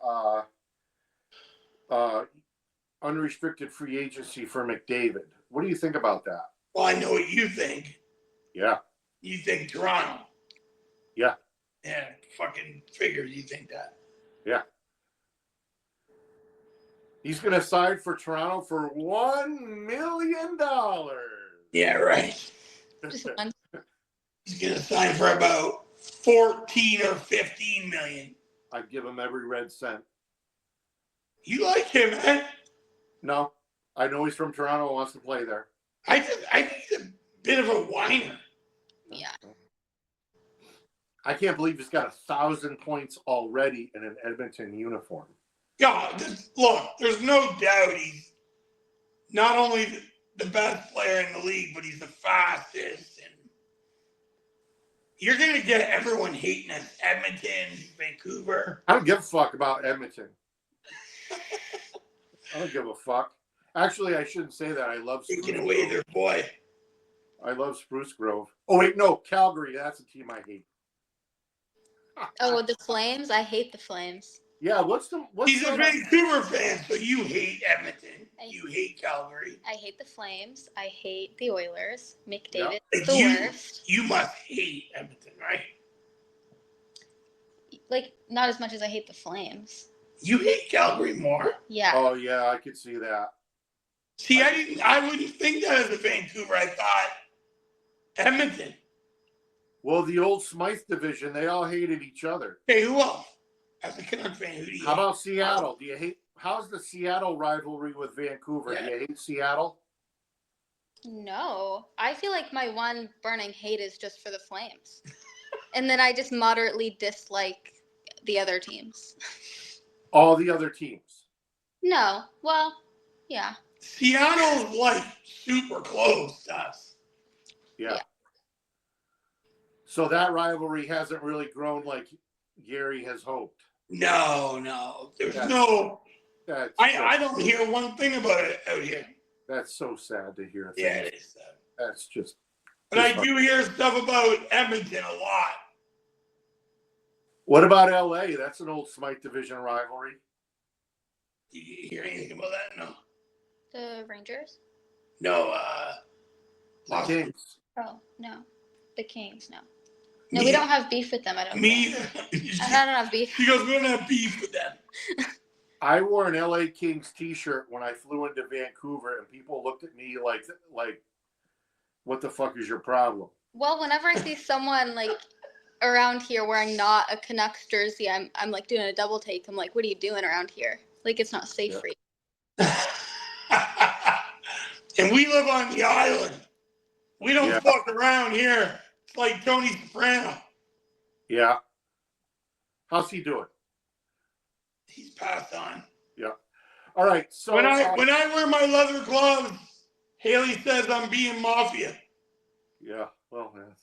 [SPEAKER 1] unrestricted free agency for McDavid? What do you think about that?
[SPEAKER 2] Well, I know what you think.
[SPEAKER 1] Yeah.
[SPEAKER 2] You think Toronto.
[SPEAKER 1] Yeah.
[SPEAKER 2] Yeah, fucking figures you think that.
[SPEAKER 1] Yeah. He's going to sign for Toronto for $1 million.
[SPEAKER 2] Yeah, right.
[SPEAKER 3] Just one.
[SPEAKER 2] He's going to sign for about 14 or 15 million.
[SPEAKER 1] I'd give him every red cent.
[SPEAKER 2] You like him, man?
[SPEAKER 1] No, I know he's from Toronto and wants to play there.
[SPEAKER 2] I think he's a bit of a whiner.
[SPEAKER 3] Yeah.
[SPEAKER 1] I can't believe he's got 1,000 points already in an Edmonton uniform.
[SPEAKER 2] Yeah, look, there's no doubt he's not only the best player in the league, but he's the fastest. And you're going to get everyone hating us. Edmonton, Vancouver.
[SPEAKER 1] I don't give a fuck about Edmonton. I don't give a fuck. Actually, I shouldn't say that. I love Spruce
[SPEAKER 2] Taking away
[SPEAKER 1] Grove.
[SPEAKER 2] their boy.
[SPEAKER 1] I love Spruce Grove. Oh, wait, no. Calgary. That's a team I hate.
[SPEAKER 3] Oh, the Flames? I hate the Flames.
[SPEAKER 1] Yeah, what's
[SPEAKER 2] He's a Vancouver fan, so you hate Edmonton. You hate Calgary.
[SPEAKER 3] I hate the Flames. I hate the Oilers. McDavid
[SPEAKER 1] Yeah.
[SPEAKER 3] is the worst.
[SPEAKER 2] You must hate Edmonton, right?
[SPEAKER 3] Like, not as much as I hate the Flames.
[SPEAKER 2] You hate Calgary more?
[SPEAKER 3] Yeah.
[SPEAKER 1] Oh, yeah, I could see that.
[SPEAKER 2] See, I wouldn't think that as a Vancouver. I thought Edmonton.
[SPEAKER 1] Well, the old Smythe division, they all hated each other.
[SPEAKER 2] Hey, who else? As a Canucks fan, who do you
[SPEAKER 1] How
[SPEAKER 2] hate?
[SPEAKER 1] about Seattle? Do you hate? How's the Seattle rivalry with Vancouver?
[SPEAKER 2] Yeah.
[SPEAKER 1] Do you hate Seattle?
[SPEAKER 3] No. I feel like my one burning hate is just for the Flames. And then I just moderately dislike the other teams.
[SPEAKER 1] All the other teams.
[SPEAKER 3] No. Well, yeah.
[SPEAKER 2] Seattle's like super close to us.
[SPEAKER 1] Yeah.
[SPEAKER 3] Yeah.
[SPEAKER 1] So that rivalry hasn't really grown like Gary has hoped.
[SPEAKER 2] No. There's
[SPEAKER 1] Yeah.
[SPEAKER 2] no.
[SPEAKER 1] That's
[SPEAKER 2] I don't hear one thing about it out here.
[SPEAKER 1] That's so sad to hear.
[SPEAKER 2] Yeah, it is.
[SPEAKER 1] That's just.
[SPEAKER 2] But I do hear stuff about Edmonton a lot.
[SPEAKER 1] What about LA? That's an old Smythe division rivalry.
[SPEAKER 2] Do you hear anything about that? No.
[SPEAKER 3] The Rangers?
[SPEAKER 2] No,
[SPEAKER 1] The Kings.
[SPEAKER 3] Oh, no. The Kings, no. No, we don't have beef with them, I don't
[SPEAKER 2] Me.
[SPEAKER 3] think. I don't have beef.
[SPEAKER 2] She goes, we don't have beef with them.
[SPEAKER 1] I wore an LA Kings t-shirt when I flew into Vancouver, and people looked at me like, what the fuck is your problem?
[SPEAKER 3] Well, whenever I see someone like around here wearing not a Canucks jersey, I'm like doing a double take. I'm like, what are you doing around here? Like, it's not safe for you.
[SPEAKER 2] And we live on the island. We don't fuck around here. It's like Tony Soprano.
[SPEAKER 1] Yeah. How's he doing?
[SPEAKER 2] He's passed on.
[SPEAKER 1] Yeah. All right. So
[SPEAKER 2] when I wear my leather gloves, Haley says I'm being mafia.
[SPEAKER 1] Yeah. Well, that's.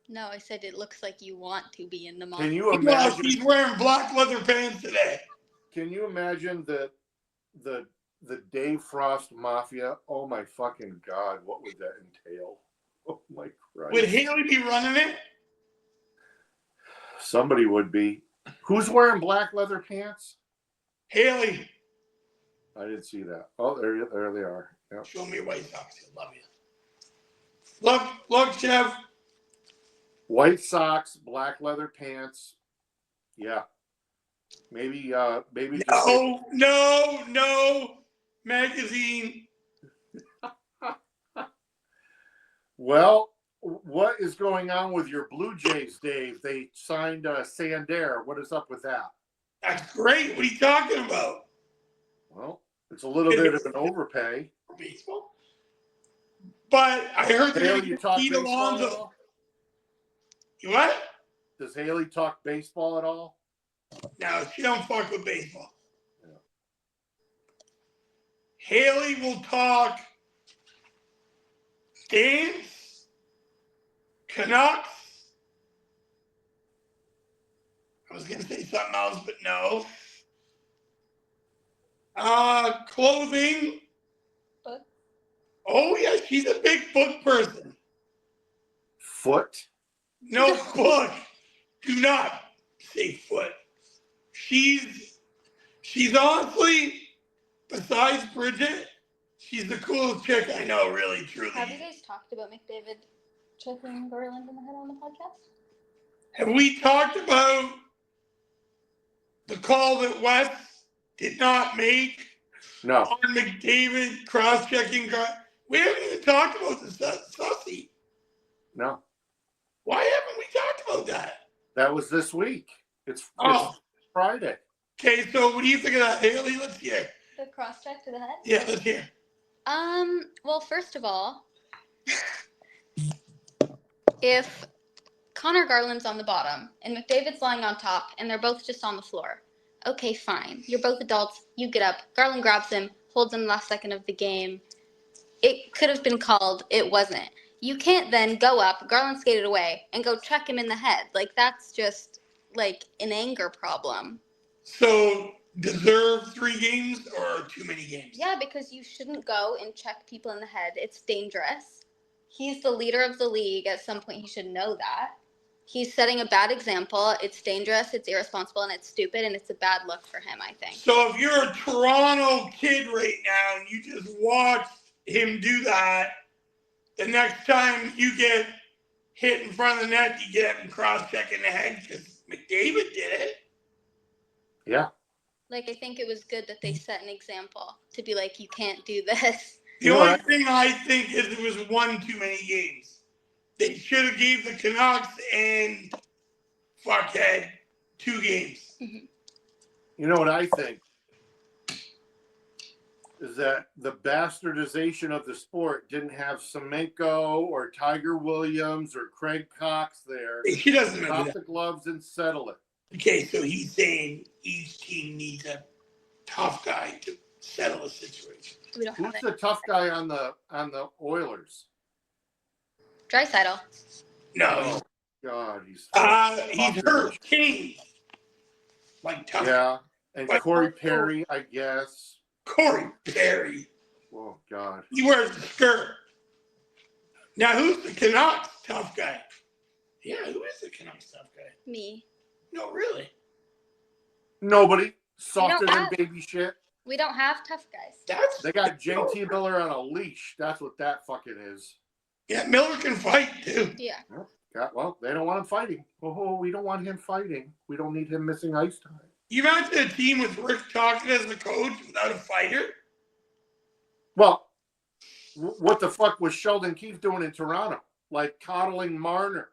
[SPEAKER 3] No, I said it looks like you want to be in the mall.
[SPEAKER 1] Can you
[SPEAKER 2] Well,
[SPEAKER 1] imagine?
[SPEAKER 2] she's wearing black leather pants today.
[SPEAKER 1] Can you imagine the Dave Frost Mafia? Oh my fucking God! What would that entail? Oh my Christ!
[SPEAKER 2] Would Haley be running it?
[SPEAKER 1] Somebody would be. Who's wearing black leather pants?
[SPEAKER 2] Haley.
[SPEAKER 1] I didn't see that. Oh, there they are. Yep.
[SPEAKER 2] Show me your White Sox. I love you. Look, Chef.
[SPEAKER 1] White socks, black leather pants. Yeah. Maybe.
[SPEAKER 2] No. Magazine.
[SPEAKER 1] Well, what is going on with your Blue Jays, Dave? They signed Sander. What is up with that?
[SPEAKER 2] That's great. What are you talking about?
[SPEAKER 1] Well, it's a little bit of an overpay.
[SPEAKER 2] Baseball. But I heard they're
[SPEAKER 1] Haley,
[SPEAKER 2] going
[SPEAKER 1] you
[SPEAKER 2] to
[SPEAKER 1] talk
[SPEAKER 2] Pete
[SPEAKER 1] baseball at
[SPEAKER 2] Alonso.
[SPEAKER 1] all?
[SPEAKER 2] You what?
[SPEAKER 1] Does Haley talk baseball at all?
[SPEAKER 2] No, she don't fuck with baseball.
[SPEAKER 1] Yeah.
[SPEAKER 2] Haley will talk dance, Canucks. I was going to say something else, but no. Clothing.
[SPEAKER 3] Book.
[SPEAKER 2] Oh, yeah, she's a big book person.
[SPEAKER 1] Foot?
[SPEAKER 2] No foot. Do not say foot. She's honestly, besides Bridget, she's the coolest chick I know, really, truly.
[SPEAKER 3] Have you guys talked about McDavid chipping Garland in the head on the podcast?
[SPEAKER 2] Have we talked about the call that West did not make
[SPEAKER 1] No.
[SPEAKER 2] on McDavid cross-checking? We haven't even talked about the Sussy.
[SPEAKER 1] No.
[SPEAKER 2] Why haven't we talked about that?
[SPEAKER 1] That was this week. It's Friday.
[SPEAKER 2] Okay, so what do you think of that, Haley? Let's hear.
[SPEAKER 3] The cross check to the head?
[SPEAKER 2] Yeah, let's hear.
[SPEAKER 3] Well, first of all, if Connor Garland's on the bottom and McDavid's lying on top and they're both just on the floor, okay, fine. You're both adults. You get up. Garland grabs him, holds him the last second of the game. It could have been called. It wasn't. You can't then go up, Garland skated away, and go check him in the head. Like, that's just, like, an anger problem.
[SPEAKER 2] So, deserve 3 games or too many games?
[SPEAKER 3] Yeah, because you shouldn't go and check people in the head. It's dangerous. He's the leader of the league. At some point, he should know that. He's setting a bad example. It's dangerous, it's irresponsible, and it's stupid, and it's a bad look for him, I think.
[SPEAKER 2] So, if you're a Toronto kid right now and you just watched him do that, the next time you get hit in front of the net, you get him cross-checking the head because McDavid did it.
[SPEAKER 1] Yeah.
[SPEAKER 3] Like, I think it was good that they set an example to be like, you can't do this.
[SPEAKER 2] The only thing I think is it was one too many games. They should have gave the Canucks and fuckhead 2 games.
[SPEAKER 3] Mm-hmm.
[SPEAKER 1] You know what I think? Is that the bastardization of the sport didn't have Semenko or Tiger Williams or Craig Cox there.
[SPEAKER 2] He doesn't know
[SPEAKER 1] Drop
[SPEAKER 2] that.
[SPEAKER 1] the gloves and settle it.
[SPEAKER 2] Okay, so he's saying each team needs a tough guy to settle a situation.
[SPEAKER 3] We don't have
[SPEAKER 1] Who's
[SPEAKER 3] it.
[SPEAKER 1] the tough guy on the Oilers?
[SPEAKER 3] Draisaitl.
[SPEAKER 2] No.
[SPEAKER 1] God, he's
[SPEAKER 2] hurt. Kane. Like tough.
[SPEAKER 1] Yeah, and
[SPEAKER 2] But-
[SPEAKER 1] Corey Perry, I guess.
[SPEAKER 2] Corey Perry.
[SPEAKER 1] Oh God.
[SPEAKER 2] He wears a skirt. Now, who's the Canucks tough guy? Yeah, who is the Canucks tough guy?
[SPEAKER 3] Me.
[SPEAKER 2] No, really.
[SPEAKER 1] Nobody. Softer
[SPEAKER 3] don't
[SPEAKER 1] than
[SPEAKER 3] have-
[SPEAKER 1] baby shit.
[SPEAKER 3] We don't have tough guys.
[SPEAKER 2] That's
[SPEAKER 1] They got JT Miller on a leash. That's what that fucking is.
[SPEAKER 2] Yeah, Miller can fight too.
[SPEAKER 3] Yeah.
[SPEAKER 1] Well, they don't want him fighting. Oh, we don't want him fighting. We don't need him missing ice time.
[SPEAKER 2] You imagine a team with Rick Tocchet as the coach without a fighter?
[SPEAKER 1] Well, what the fuck was Sheldon Keefe doing in Toronto? Like coddling Marner.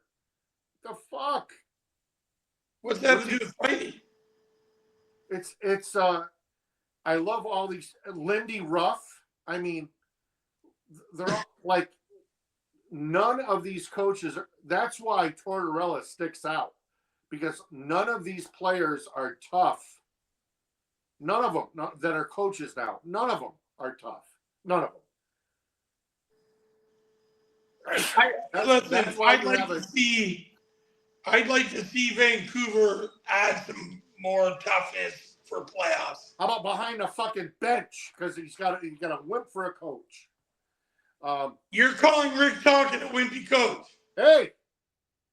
[SPEAKER 1] The fuck?
[SPEAKER 2] What's that to do with fighting?
[SPEAKER 1] It's I love all these Lindy Ruff. I mean, they're all, like, none of these coaches are, that's why Tortorella sticks out, because none of these players are tough. None of them that are coaches now. None of them are tough. None of them.
[SPEAKER 2] Listen, I'd like to see Vancouver add some more toughness for playoffs.
[SPEAKER 1] How about behind the fucking bench? Because he's got a whip for a coach.
[SPEAKER 2] You're calling Rick Tocchet a wimpy coach.
[SPEAKER 1] Hey,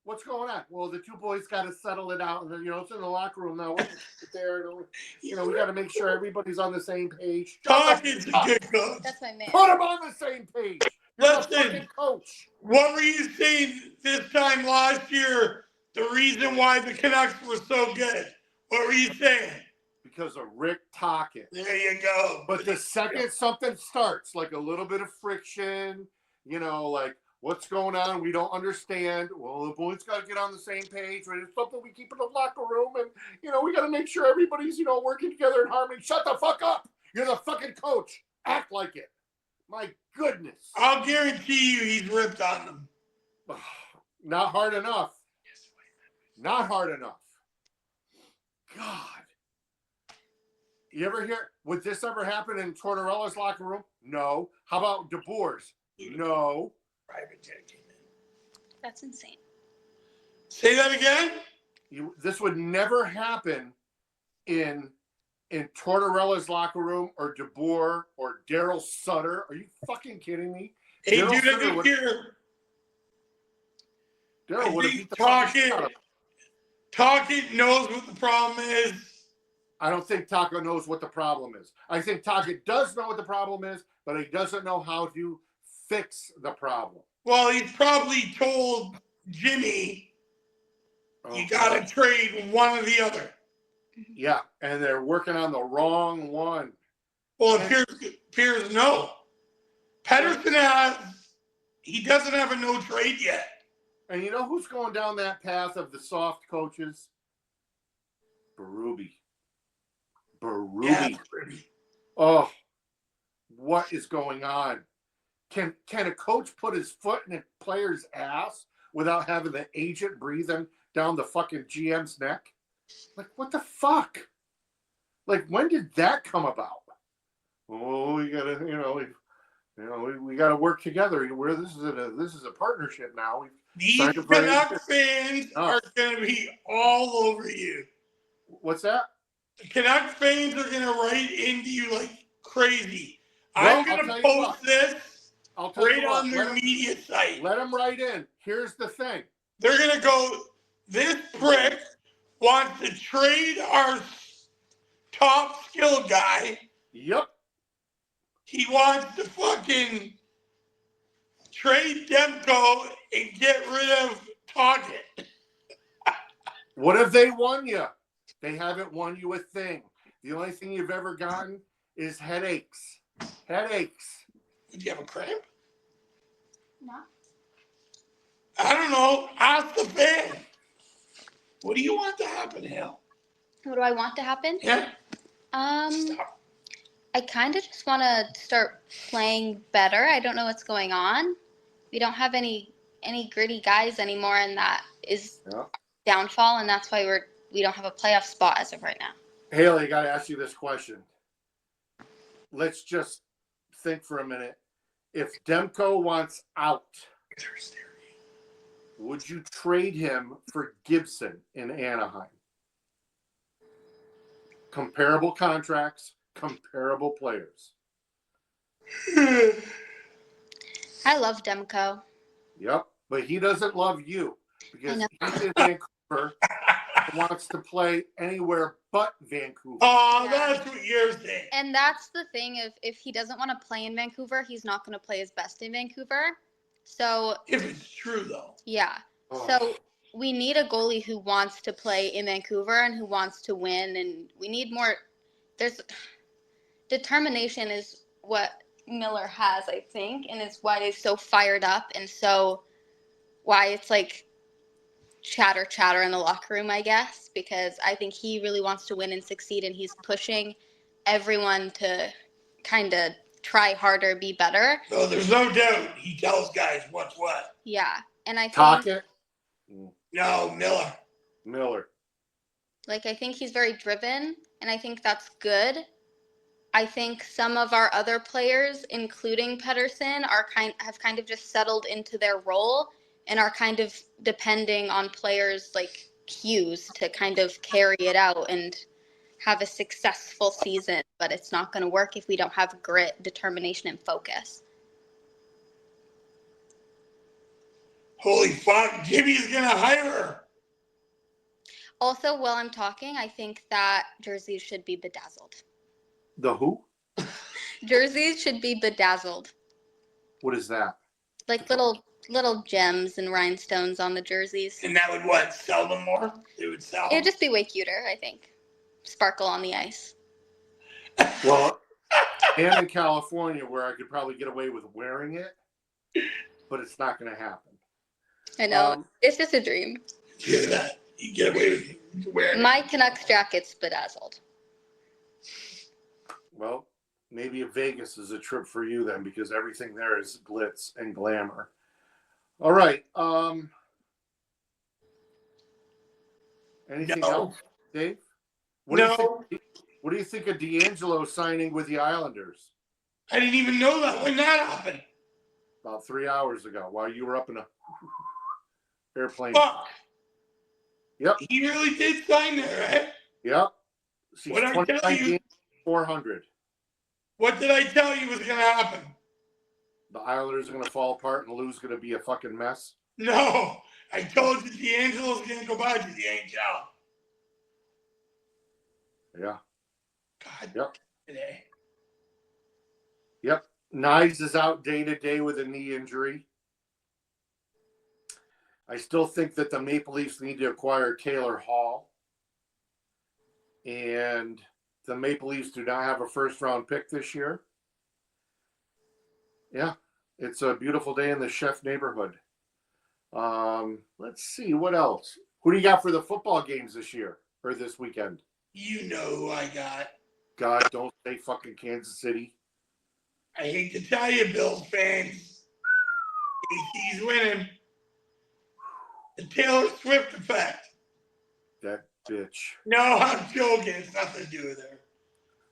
[SPEAKER 1] what's going on? Well, the two boys got to settle it out, and then, it's in the locker room now. There, we got to make sure everybody's on the same page.
[SPEAKER 2] Tocchet's a good coach.
[SPEAKER 3] That's my man.
[SPEAKER 1] Put them on the same page. You're the
[SPEAKER 2] Listen.
[SPEAKER 1] fucking coach.
[SPEAKER 2] What were you saying this time last year? The reason why the Canucks were so good. What were you saying?
[SPEAKER 1] Because of Rick Tocchet.
[SPEAKER 2] There you go.
[SPEAKER 1] But the second something starts, like a little bit of friction, like, what's going on? We don't understand. Well, the boys got to get on the same page. It's something we keep in the locker room, and we got to make sure everybody's working together in harmony. Shut the fuck up! You're the fucking coach. Act like it. My goodness.
[SPEAKER 2] I'll guarantee you he's ripped on them.
[SPEAKER 1] Not hard enough. Not hard enough. God. You ever hear? Would this ever happen in Tortorella's locker room? No. How about DeBoer's? No.
[SPEAKER 2] Private jet came in.
[SPEAKER 3] That's insane.
[SPEAKER 2] Say that again?
[SPEAKER 1] This would never happen in Tortorella's locker room or DeBoer or Daryl Sutter. Are you fucking kidding me?
[SPEAKER 2] Hey,
[SPEAKER 1] Daryl
[SPEAKER 2] dude, I
[SPEAKER 1] Sutter
[SPEAKER 2] didn't hear.
[SPEAKER 1] Daryl would have beat the
[SPEAKER 2] Tocchet knows what the problem is.
[SPEAKER 1] I don't think Taco knows what the problem is. I think Tocchet does know what the problem is, but he doesn't know how to fix the problem.
[SPEAKER 2] Well, he's probably told Jimmy, you got to trade one or the other.
[SPEAKER 1] Yeah, and they're working on the wrong one.
[SPEAKER 2] Well, it appears no. Pedersen he doesn't have a no trade yet.
[SPEAKER 1] And you know who's going down that path of the soft coaches? Berube.
[SPEAKER 2] Yeah.
[SPEAKER 1] Oh, what is going on? Can a coach put his foot in a player's ass without having the agent breathing down the fucking GM's neck? Like, what the fuck? Like, when did that come about? Oh, we gotta, we gotta work together. This is a partnership now.
[SPEAKER 2] These Canucks fans are gonna be all over you.
[SPEAKER 1] What's that?
[SPEAKER 2] The Canucks fans are gonna write into you like crazy.
[SPEAKER 1] Well,
[SPEAKER 2] I'm gonna post this right on their media site.
[SPEAKER 1] Let them write in. Here's the thing.
[SPEAKER 2] They're gonna go, this prick wants to trade our top skill guy.
[SPEAKER 1] Yep.
[SPEAKER 2] He wants to fucking trade Demko and get rid of Tocchet.
[SPEAKER 1] What have they won you? They haven't won you a thing. The only thing you've ever gotten is headaches. Headaches.
[SPEAKER 2] Did you have a cramp?
[SPEAKER 3] No.
[SPEAKER 2] I don't know. Ask the fan. What do you want to happen, Hale?
[SPEAKER 3] What do I want to happen?
[SPEAKER 2] Yeah.
[SPEAKER 3] Stop. I kind of just want to start playing better. I don't know what's going on. We don't have any gritty guys anymore, and that is downfall, and that's why we don't have a playoff spot as of right now.
[SPEAKER 1] Haley, I got to ask you this question. Let's just think for a minute. If Demko wants out, would you trade him for Gibson in Anaheim? Comparable contracts, comparable players.
[SPEAKER 3] I love Demko.
[SPEAKER 1] Yep, but he doesn't love you because he's in Vancouver and wants to play anywhere but Vancouver.
[SPEAKER 2] Oh, that's what you're saying.
[SPEAKER 3] And that's the thing. If he doesn't want to play in Vancouver, he's not going to play his best in Vancouver. So
[SPEAKER 2] if it's true, though.
[SPEAKER 3] Yeah. So we need a goalie who wants to play in Vancouver and who wants to win, and we need more. There's determination is what Miller has, I think, and it's why he's so fired up and so why it's like chatter in the locker room, I guess, because I think he really wants to win and succeed, and he's pushing everyone to kind of try harder, be better.
[SPEAKER 2] No, there's no doubt he tells guys what's what.
[SPEAKER 3] Yeah, and I think
[SPEAKER 1] Tocchet?
[SPEAKER 2] No,
[SPEAKER 1] Miller.
[SPEAKER 3] Like, I think he's very driven, and I think that's good. I think some of our other players, including Pedersen, have kind of just settled into their role and are kind of depending on players like Hughes to kind of carry it out and have a successful season. But it's not going to work if we don't have grit, determination, and focus.
[SPEAKER 2] Holy fuck, Jimmy's going to hire her.
[SPEAKER 3] Also, while I'm talking, I think that jerseys should be bedazzled.
[SPEAKER 1] The who?
[SPEAKER 3] Jerseys should be bedazzled.
[SPEAKER 1] What is that?
[SPEAKER 3] Like little gems and rhinestones on the jerseys.
[SPEAKER 2] And that would sell them more? It would sell.
[SPEAKER 3] It would just be way cuter, I think. Sparkle on the ice.
[SPEAKER 1] Well, and in California where I could probably get away with wearing it, but it's not going to happen.
[SPEAKER 3] I know. It's just a dream.
[SPEAKER 2] Hear that? You get away with wearing
[SPEAKER 3] My Canucks jacket's bedazzled.
[SPEAKER 1] Well, maybe Vegas is a trip for you then, because everything there is glitz and glamour. All right. Anything else, Dave? What do you think of D'Angelo signing with the Islanders?
[SPEAKER 2] I didn't even know that when that happened.
[SPEAKER 1] About 3 hours ago, while you were up in a airplane.
[SPEAKER 2] Fuck.
[SPEAKER 1] Yep.
[SPEAKER 2] He really did sign there, right?
[SPEAKER 1] Yep. She's
[SPEAKER 2] What I tell you,
[SPEAKER 1] 400.
[SPEAKER 2] What did I tell you was going to happen?
[SPEAKER 1] The Islanders are going to fall apart and Lou's going to be a fucking mess.
[SPEAKER 2] No. I told you D'Angelo's going to go back to the NHL.
[SPEAKER 1] Yeah.
[SPEAKER 2] God.
[SPEAKER 1] Yep.
[SPEAKER 2] Today.
[SPEAKER 1] Yep. Knives is out day to day with a knee injury. I still think that the Maple Leafs need to acquire Taylor Hall. And the Maple Leafs do not have a first-round pick this year. Yeah, it's a beautiful day in the Chef neighborhood. Let's see, what else? Who do you got for the football games this year or this weekend?
[SPEAKER 2] You know who I got.
[SPEAKER 1] God, don't say fucking Kansas City.
[SPEAKER 2] I hate to tell you, Bills fans. AT's winning. The Taylor Swift effect.
[SPEAKER 1] That bitch.
[SPEAKER 2] No, I'm joking. It's nothing to do with her.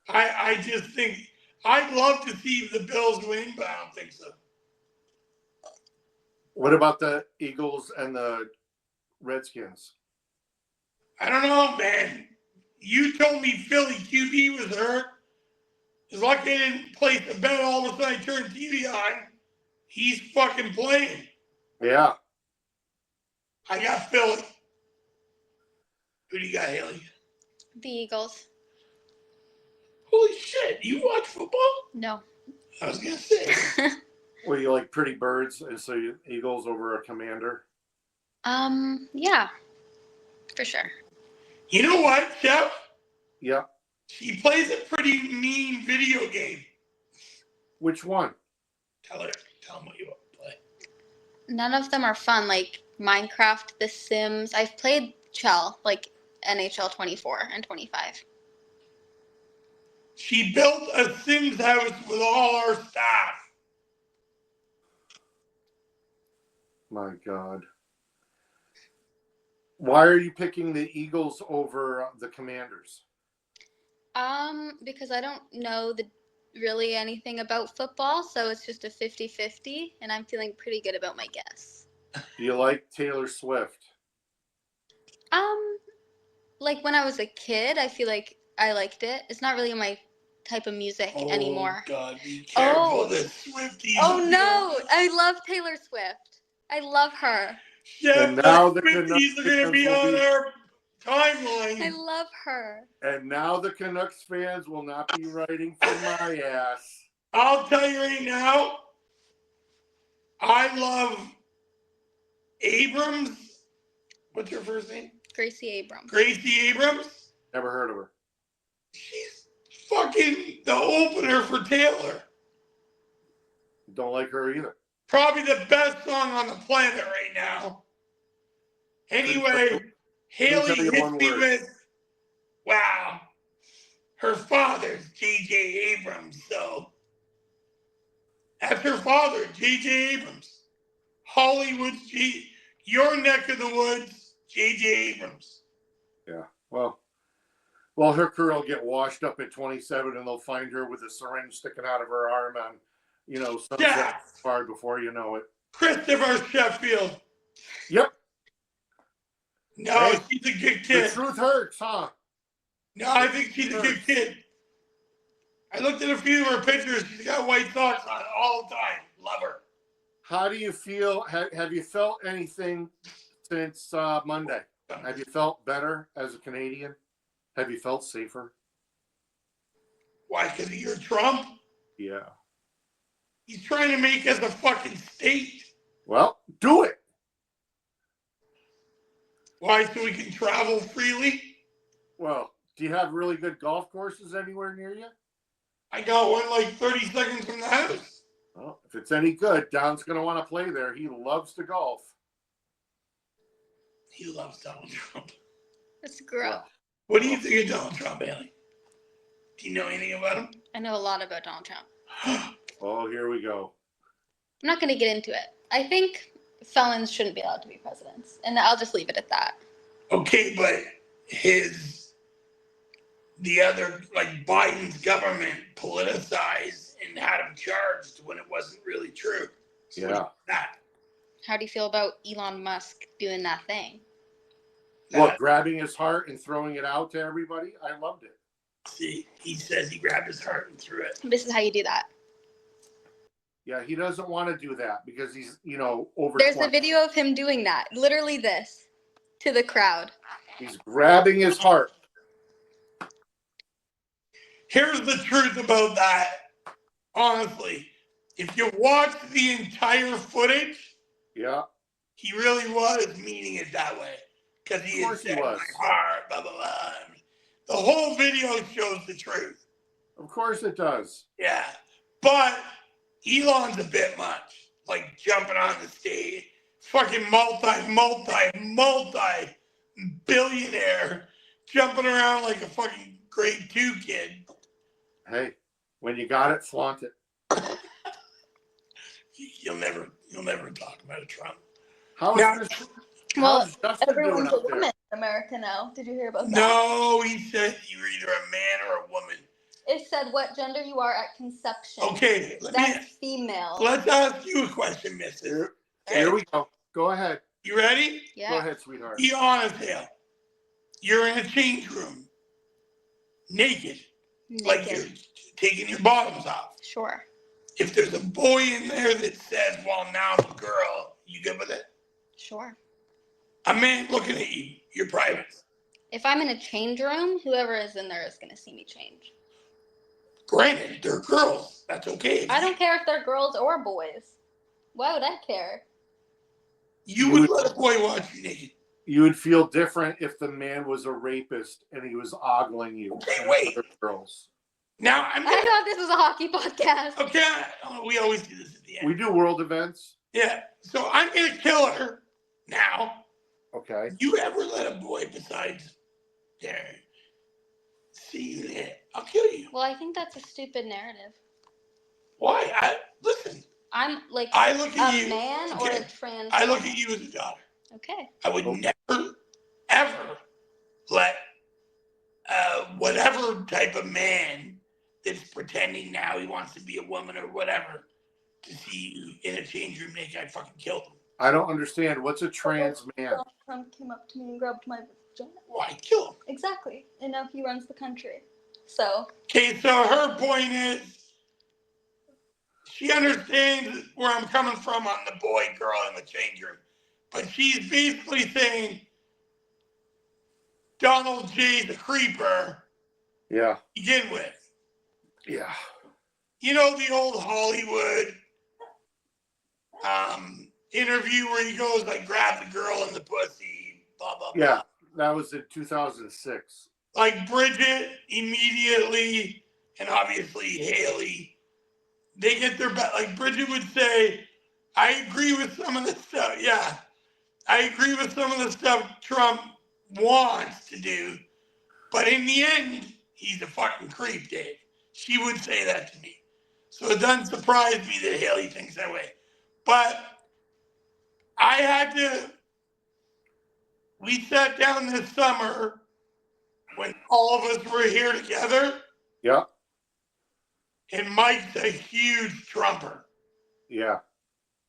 [SPEAKER 2] I just think I'd love to see the Bills win, but I don't think so.
[SPEAKER 1] What about the Eagles and the Redskins?
[SPEAKER 2] I don't know, man. You told me Philly QB was hurt. It's like they didn't place the bet. All of a sudden, I turned TV on. He's fucking playing.
[SPEAKER 1] Yeah.
[SPEAKER 2] I got Philly. Who do you got, Haley?
[SPEAKER 3] The Eagles.
[SPEAKER 2] Holy shit! You watch football?
[SPEAKER 3] No.
[SPEAKER 2] I was gonna say.
[SPEAKER 1] Well, you like pretty birds, and so you Eagles over a Commander?
[SPEAKER 3] Yeah, for sure.
[SPEAKER 2] You know what, Jeff?
[SPEAKER 1] Yeah.
[SPEAKER 2] She plays a pretty mean video game.
[SPEAKER 1] Which one?
[SPEAKER 2] Tell him what you want to play.
[SPEAKER 3] None of them are fun, like Minecraft, The Sims. I've played Chell, like NHL 24 and 25.
[SPEAKER 2] She built a Sims house with all her staff.
[SPEAKER 1] My God. Why are you picking the Eagles over the Commanders?
[SPEAKER 3] Because I don't know really anything about football, so it's just a 50-50, and I'm feeling pretty good about my guess.
[SPEAKER 1] Do you like Taylor Swift?
[SPEAKER 3] Like when I was a kid, I feel like I liked it. It's not really my type of music anymore.
[SPEAKER 2] Oh, God, be careful.
[SPEAKER 3] Oh.
[SPEAKER 2] The Swifties.
[SPEAKER 3] Oh no, I love Taylor Swift. I love her.
[SPEAKER 2] Yeah,
[SPEAKER 1] And now the
[SPEAKER 2] Swifties are going to be on our timeline.
[SPEAKER 3] I love her.
[SPEAKER 1] And now the Canucks fans will not be writing for my ass.
[SPEAKER 2] I'll tell you right now, I love Abrams. What's her first name?
[SPEAKER 3] Gracie Abrams.
[SPEAKER 2] Gracie Abrams.
[SPEAKER 1] Never heard of her.
[SPEAKER 2] She's fucking the opener for Taylor.
[SPEAKER 1] Don't like her either.
[SPEAKER 2] Probably the best song on the planet right now. Anyway, Haley
[SPEAKER 1] tell you
[SPEAKER 2] hits
[SPEAKER 1] one
[SPEAKER 2] me
[SPEAKER 1] word.
[SPEAKER 2] with, wow, her father's J.J. Abrams, so that's her father, J.J. Abrams. Hollywood's your neck of the woods, J.J. Abrams.
[SPEAKER 1] Yeah. Well, her career will get washed up at 27, and they'll find her with a syringe sticking out of her arm on, Sunset Far before you know it.
[SPEAKER 2] Christopher Sheffield.
[SPEAKER 1] Yep.
[SPEAKER 2] No,
[SPEAKER 1] hey,
[SPEAKER 2] she's a good kid.
[SPEAKER 1] The truth hurts, huh?
[SPEAKER 2] No, I think she's a good kid. I looked at a few of her pictures. She's got white socks on all the time. Love her.
[SPEAKER 1] How do you feel? Have you felt anything since Monday? Have you felt better as a Canadian? Have you felt safer?
[SPEAKER 2] Why? Because you're Trump?
[SPEAKER 1] Yeah.
[SPEAKER 2] He's trying to make us a fucking state.
[SPEAKER 1] Well, do it.
[SPEAKER 2] Why? So we can travel freely?
[SPEAKER 1] Well, do you have really good golf courses anywhere near you?
[SPEAKER 2] I got one like 30 seconds from the house.
[SPEAKER 1] Well, if it's any good, Don's going to want to play there. He loves to golf.
[SPEAKER 2] He loves Donald Trump.
[SPEAKER 3] That's gross.
[SPEAKER 1] Well,
[SPEAKER 2] What do you think of Donald Trump, Bailey? Do you know anything about him?
[SPEAKER 3] I know a lot about Donald Trump.
[SPEAKER 1] Oh, here we go.
[SPEAKER 3] I'm not going to get into it. I think felons shouldn't be allowed to be presidents, and I'll just leave it at that.
[SPEAKER 2] Okay, but the other, like Biden's government politicized and had him charged when it wasn't really true. So
[SPEAKER 1] Yeah.
[SPEAKER 2] That.
[SPEAKER 3] How do you feel about Elon Musk doing that thing?
[SPEAKER 1] What, grabbing his heart and throwing it out to everybody? I loved it.
[SPEAKER 2] See, he says he grabbed his heart and threw it.
[SPEAKER 3] This is how you do that.
[SPEAKER 1] Yeah, he doesn't want to do that because he's, over
[SPEAKER 3] There's
[SPEAKER 1] 20.
[SPEAKER 3] a video of him doing that. Literally this to the crowd.
[SPEAKER 1] He's grabbing his heart.
[SPEAKER 2] Here's the truth about that. Honestly, if you watch the entire footage,
[SPEAKER 1] Yeah,
[SPEAKER 2] he really was meaning it that way. Because he
[SPEAKER 1] of
[SPEAKER 2] had
[SPEAKER 1] course he
[SPEAKER 2] said,
[SPEAKER 1] was.
[SPEAKER 2] my heart, blah, blah, blah. The whole video shows the truth.
[SPEAKER 1] Of course it does.
[SPEAKER 2] Yeah. But Elon's a bit much. Like jumping on the stage. Fucking multi billionaire jumping around like a fucking grade 2 kid.
[SPEAKER 1] Hey, when you got it, flaunt it.
[SPEAKER 2] You'll never talk about Trump.
[SPEAKER 1] How's
[SPEAKER 2] Now,
[SPEAKER 1] how's Justin doing
[SPEAKER 3] Everyone's a
[SPEAKER 1] up there?
[SPEAKER 3] woman in America now. Did you hear about that?
[SPEAKER 2] No, he said you were either a man or a woman.
[SPEAKER 3] It said what gender you are at conception.
[SPEAKER 2] Okay,
[SPEAKER 3] That's female.
[SPEAKER 2] let's ask you a question, missus.
[SPEAKER 1] Here we go. Go ahead.
[SPEAKER 2] You ready?
[SPEAKER 3] Yeah.
[SPEAKER 1] Go ahead, sweetheart.
[SPEAKER 2] Be honest, Hale. You're in a change room, naked, like you're taking your bottoms off.
[SPEAKER 3] Sure.
[SPEAKER 2] If there's a boy in there that says, well, now I'm a girl, you good with it?
[SPEAKER 3] Sure.
[SPEAKER 2] A man looking at you, you're private.
[SPEAKER 3] If I'm in a change room, whoever is in there is going to see me change.
[SPEAKER 2] Granted, they're girls. That's okay.
[SPEAKER 3] I don't care if they're girls or boys. Why would I care?
[SPEAKER 2] You would let a boy watch you naked.
[SPEAKER 1] You would feel different if the man was a rapist and he was ogling you.
[SPEAKER 2] Okay,
[SPEAKER 1] and
[SPEAKER 2] wait.
[SPEAKER 1] other girls.
[SPEAKER 2] Now,
[SPEAKER 3] I thought this was a hockey podcast.
[SPEAKER 2] Okay, we always do this at the end.
[SPEAKER 1] We do world events.
[SPEAKER 2] Yeah, so I'm going to kill her now.
[SPEAKER 1] Okay.
[SPEAKER 2] You ever let a boy besides there see you there? I'll kill you.
[SPEAKER 3] Well, I think that's a stupid narrative.
[SPEAKER 2] Why? Listen.
[SPEAKER 3] I'm like
[SPEAKER 2] I look at
[SPEAKER 3] a
[SPEAKER 2] you,
[SPEAKER 3] man or a trans.
[SPEAKER 2] I look at you as a daughter.
[SPEAKER 3] Okay.
[SPEAKER 2] I would never, ever let whatever type of man that's pretending now he wants to be a woman or whatever to see you in a change room naked. I'd fucking kill them.
[SPEAKER 1] I don't understand. What's a trans man?
[SPEAKER 3] Donald Trump came up to me and grabbed my vagina.
[SPEAKER 2] Why kill him?
[SPEAKER 3] Exactly. And now he runs the country. So.
[SPEAKER 2] Okay, so her point is she understands where I'm coming from on the boy girl in the change room. But she's basically saying Donald J's a creeper
[SPEAKER 1] Yeah.
[SPEAKER 2] to begin with.
[SPEAKER 1] Yeah.
[SPEAKER 2] You know the old Hollywood interview where he goes like grab the girl in the pussy, blah blah blah.
[SPEAKER 1] Yeah. That was in 2006.
[SPEAKER 2] Like Bridget immediately, and obviously Haley, they get their back. Like Bridget would say, I agree with some of the stuff. Yeah, I agree with some of the stuff Trump wants to do, but in the end, he's a fucking creep, Dave. She would say that to me. So it doesn't surprise me that Haley thinks that way. But we sat down this summer when all of us were here together.
[SPEAKER 1] Yeah.
[SPEAKER 2] And Mike's a huge Trumper.
[SPEAKER 1] Yeah.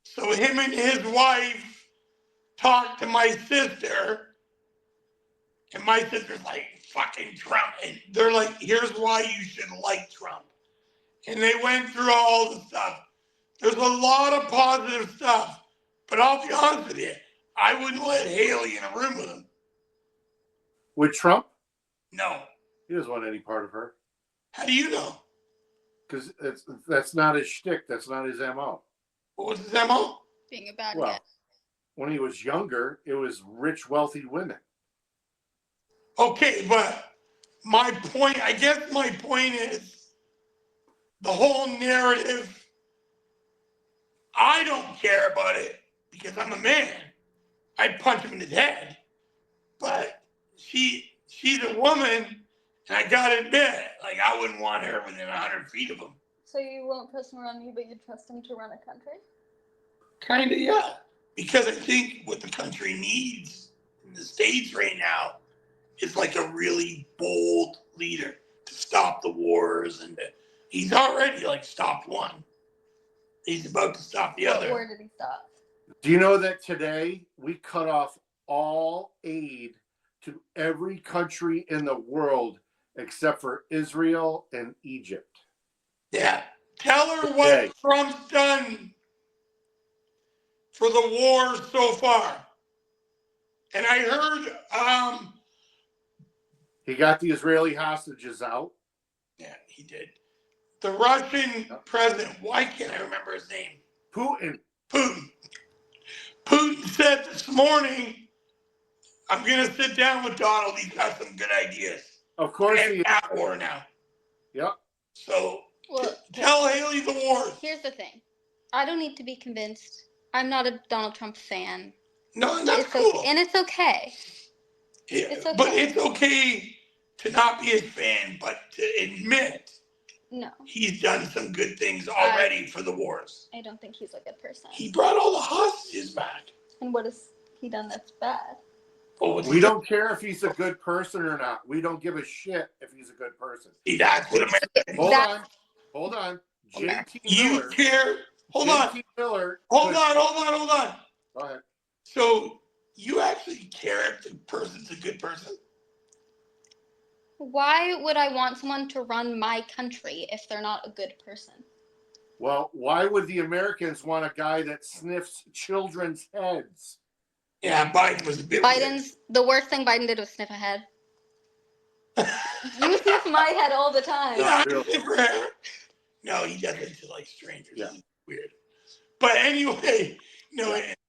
[SPEAKER 2] So him and his wife talked to my sister. And my sister's like, fucking Trump. And they're like, here's why you should like Trump. And they went through all the stuff. There's a lot of positive stuff. But I'll be honest with you, I wouldn't let Haley in a room with him.
[SPEAKER 1] With Trump?
[SPEAKER 2] No.
[SPEAKER 1] He doesn't want any part of her.
[SPEAKER 2] How do you know?
[SPEAKER 1] Because that's not his shtick. That's not his MO.
[SPEAKER 2] What was his MO?
[SPEAKER 3] Being a bad
[SPEAKER 1] Well,
[SPEAKER 3] guy.
[SPEAKER 1] when he was younger, it was rich, wealthy women.
[SPEAKER 2] Okay, but my point is the whole narrative, I don't care about it because I'm a man. I'd punch him in his head. But she's a woman, and I gotta admit, like I wouldn't want her within 100 feet of him.
[SPEAKER 3] So you won't trust him around you, but you trust him to run a country?
[SPEAKER 2] Kinda, yeah. Because I think what the country needs in the States right now is like a really bold leader to stop the wars, and he's already like stopped one. He's about to stop the other.
[SPEAKER 3] Where did he stop?
[SPEAKER 1] Do you know that today we cut off all aid to every country in the world except for Israel and Egypt?
[SPEAKER 2] Yeah, Tell her what Trump's done for the war so far. And I heard,
[SPEAKER 1] he got the Israeli hostages out.
[SPEAKER 2] yeah, he did. The Russian president, why can't I remember his name?
[SPEAKER 1] Putin.
[SPEAKER 2] Putin said this morning, I'm going to sit down with Donald. He's got some good ideas.
[SPEAKER 1] Of course he is.
[SPEAKER 2] At war now.
[SPEAKER 1] Yep.
[SPEAKER 2] So tell Haley the war.
[SPEAKER 3] Here's the thing. I don't need to be convinced. I'm not a Donald Trump fan.
[SPEAKER 2] No, that's cool.
[SPEAKER 3] Okay, and it's okay.
[SPEAKER 2] Yeah,
[SPEAKER 3] it's okay.
[SPEAKER 2] But it's okay to not be a fan, but to admit he's done some good things already for the wars.
[SPEAKER 3] I don't think he's a good person.
[SPEAKER 2] He brought all the hostages back.
[SPEAKER 3] And what has he done that's bad?
[SPEAKER 2] Oh,
[SPEAKER 1] we don't care if he's a good person or not. We don't give a shit if he's a good person.
[SPEAKER 2] See, that's what America.
[SPEAKER 1] Hold on.
[SPEAKER 2] Okay.
[SPEAKER 1] JT Miller.
[SPEAKER 2] You care. Hold on.
[SPEAKER 1] Miller.
[SPEAKER 2] Hold on.
[SPEAKER 1] Go ahead.
[SPEAKER 2] So you actually care if the person's a good person?
[SPEAKER 3] Why would I want someone to run my country if they're not a good person?
[SPEAKER 1] Well, why would the Americans want a guy that sniffs children's heads?
[SPEAKER 2] Yeah, Biden was a bit
[SPEAKER 3] weird. The worst thing Biden did was sniff a head. You sniff my head all the time.
[SPEAKER 2] No, he does it to like strangers. Yeah. Weird. But anyway,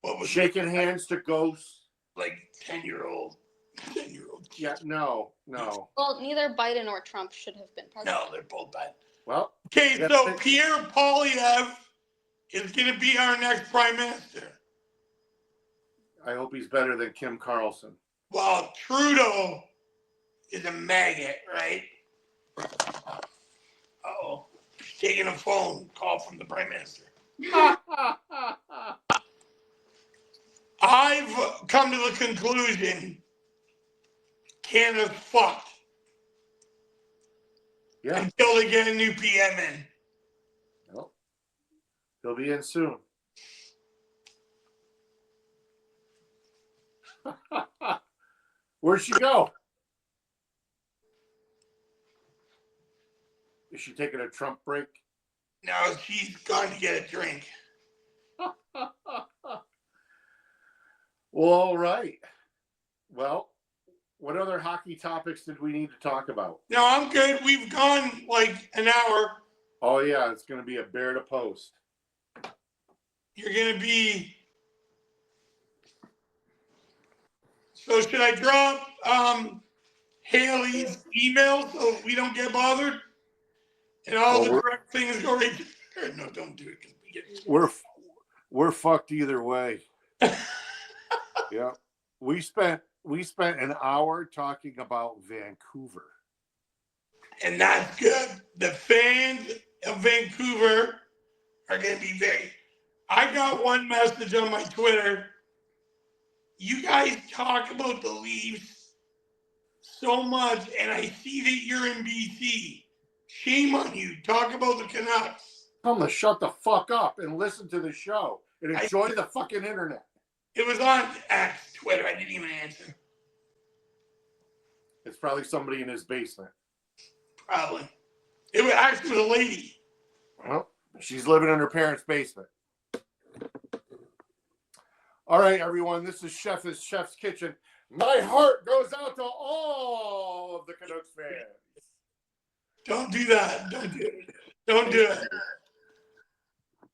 [SPEAKER 2] what was
[SPEAKER 1] shaking hands to ghosts?
[SPEAKER 2] Like 10-year-old.
[SPEAKER 1] Yeah, no.
[SPEAKER 3] Well, neither Biden or Trump should have been president.
[SPEAKER 2] No, they're both bad.
[SPEAKER 1] Well,
[SPEAKER 2] okay, so Pierre Poilievre is going to be our next prime minister.
[SPEAKER 1] I hope he's better than Kim Carlson.
[SPEAKER 2] Well, Trudeau is a maggot, right? Uh-oh. He's taking a phone call from the prime minister. I've come to the conclusion Canada's fucked.
[SPEAKER 1] Yeah.
[SPEAKER 2] Until they get a new PM in.
[SPEAKER 1] Well, he'll be in soon. Where'd she go? Is she taking a Trump break?
[SPEAKER 2] No, she's gone to get a drink.
[SPEAKER 1] Well, all right. Well, what other hockey topics did we need to talk about?
[SPEAKER 2] No, I'm good. We've gone like an hour.
[SPEAKER 1] Oh, yeah. It's going to be a bear to post.
[SPEAKER 2] You're going to be... So should I drop Haley's email so we don't get bothered? And all the correct things go right there? No, don't do it.
[SPEAKER 1] We're fucked either way. Yeah. We spent an hour talking about Vancouver.
[SPEAKER 2] And that's good. The fans of Vancouver are going to be very... I got one message on my Twitter. You guys talk about the Leafs so much, and I see that you're in BC. Shame on you. Talk about the Canucks.
[SPEAKER 1] Tell them to shut the fuck up and listen to the show and enjoy the fucking internet.
[SPEAKER 2] It was on X, Twitter. I didn't even answer.
[SPEAKER 1] It's probably somebody in his basement.
[SPEAKER 2] Probably. It was actually a lady.
[SPEAKER 1] Well, she's living in her parents' basement. All right, everyone. This is Chef's Kitchen. My heart goes out to all of the Canucks fans.
[SPEAKER 2] Don't do that. Don't do it. Don't do it.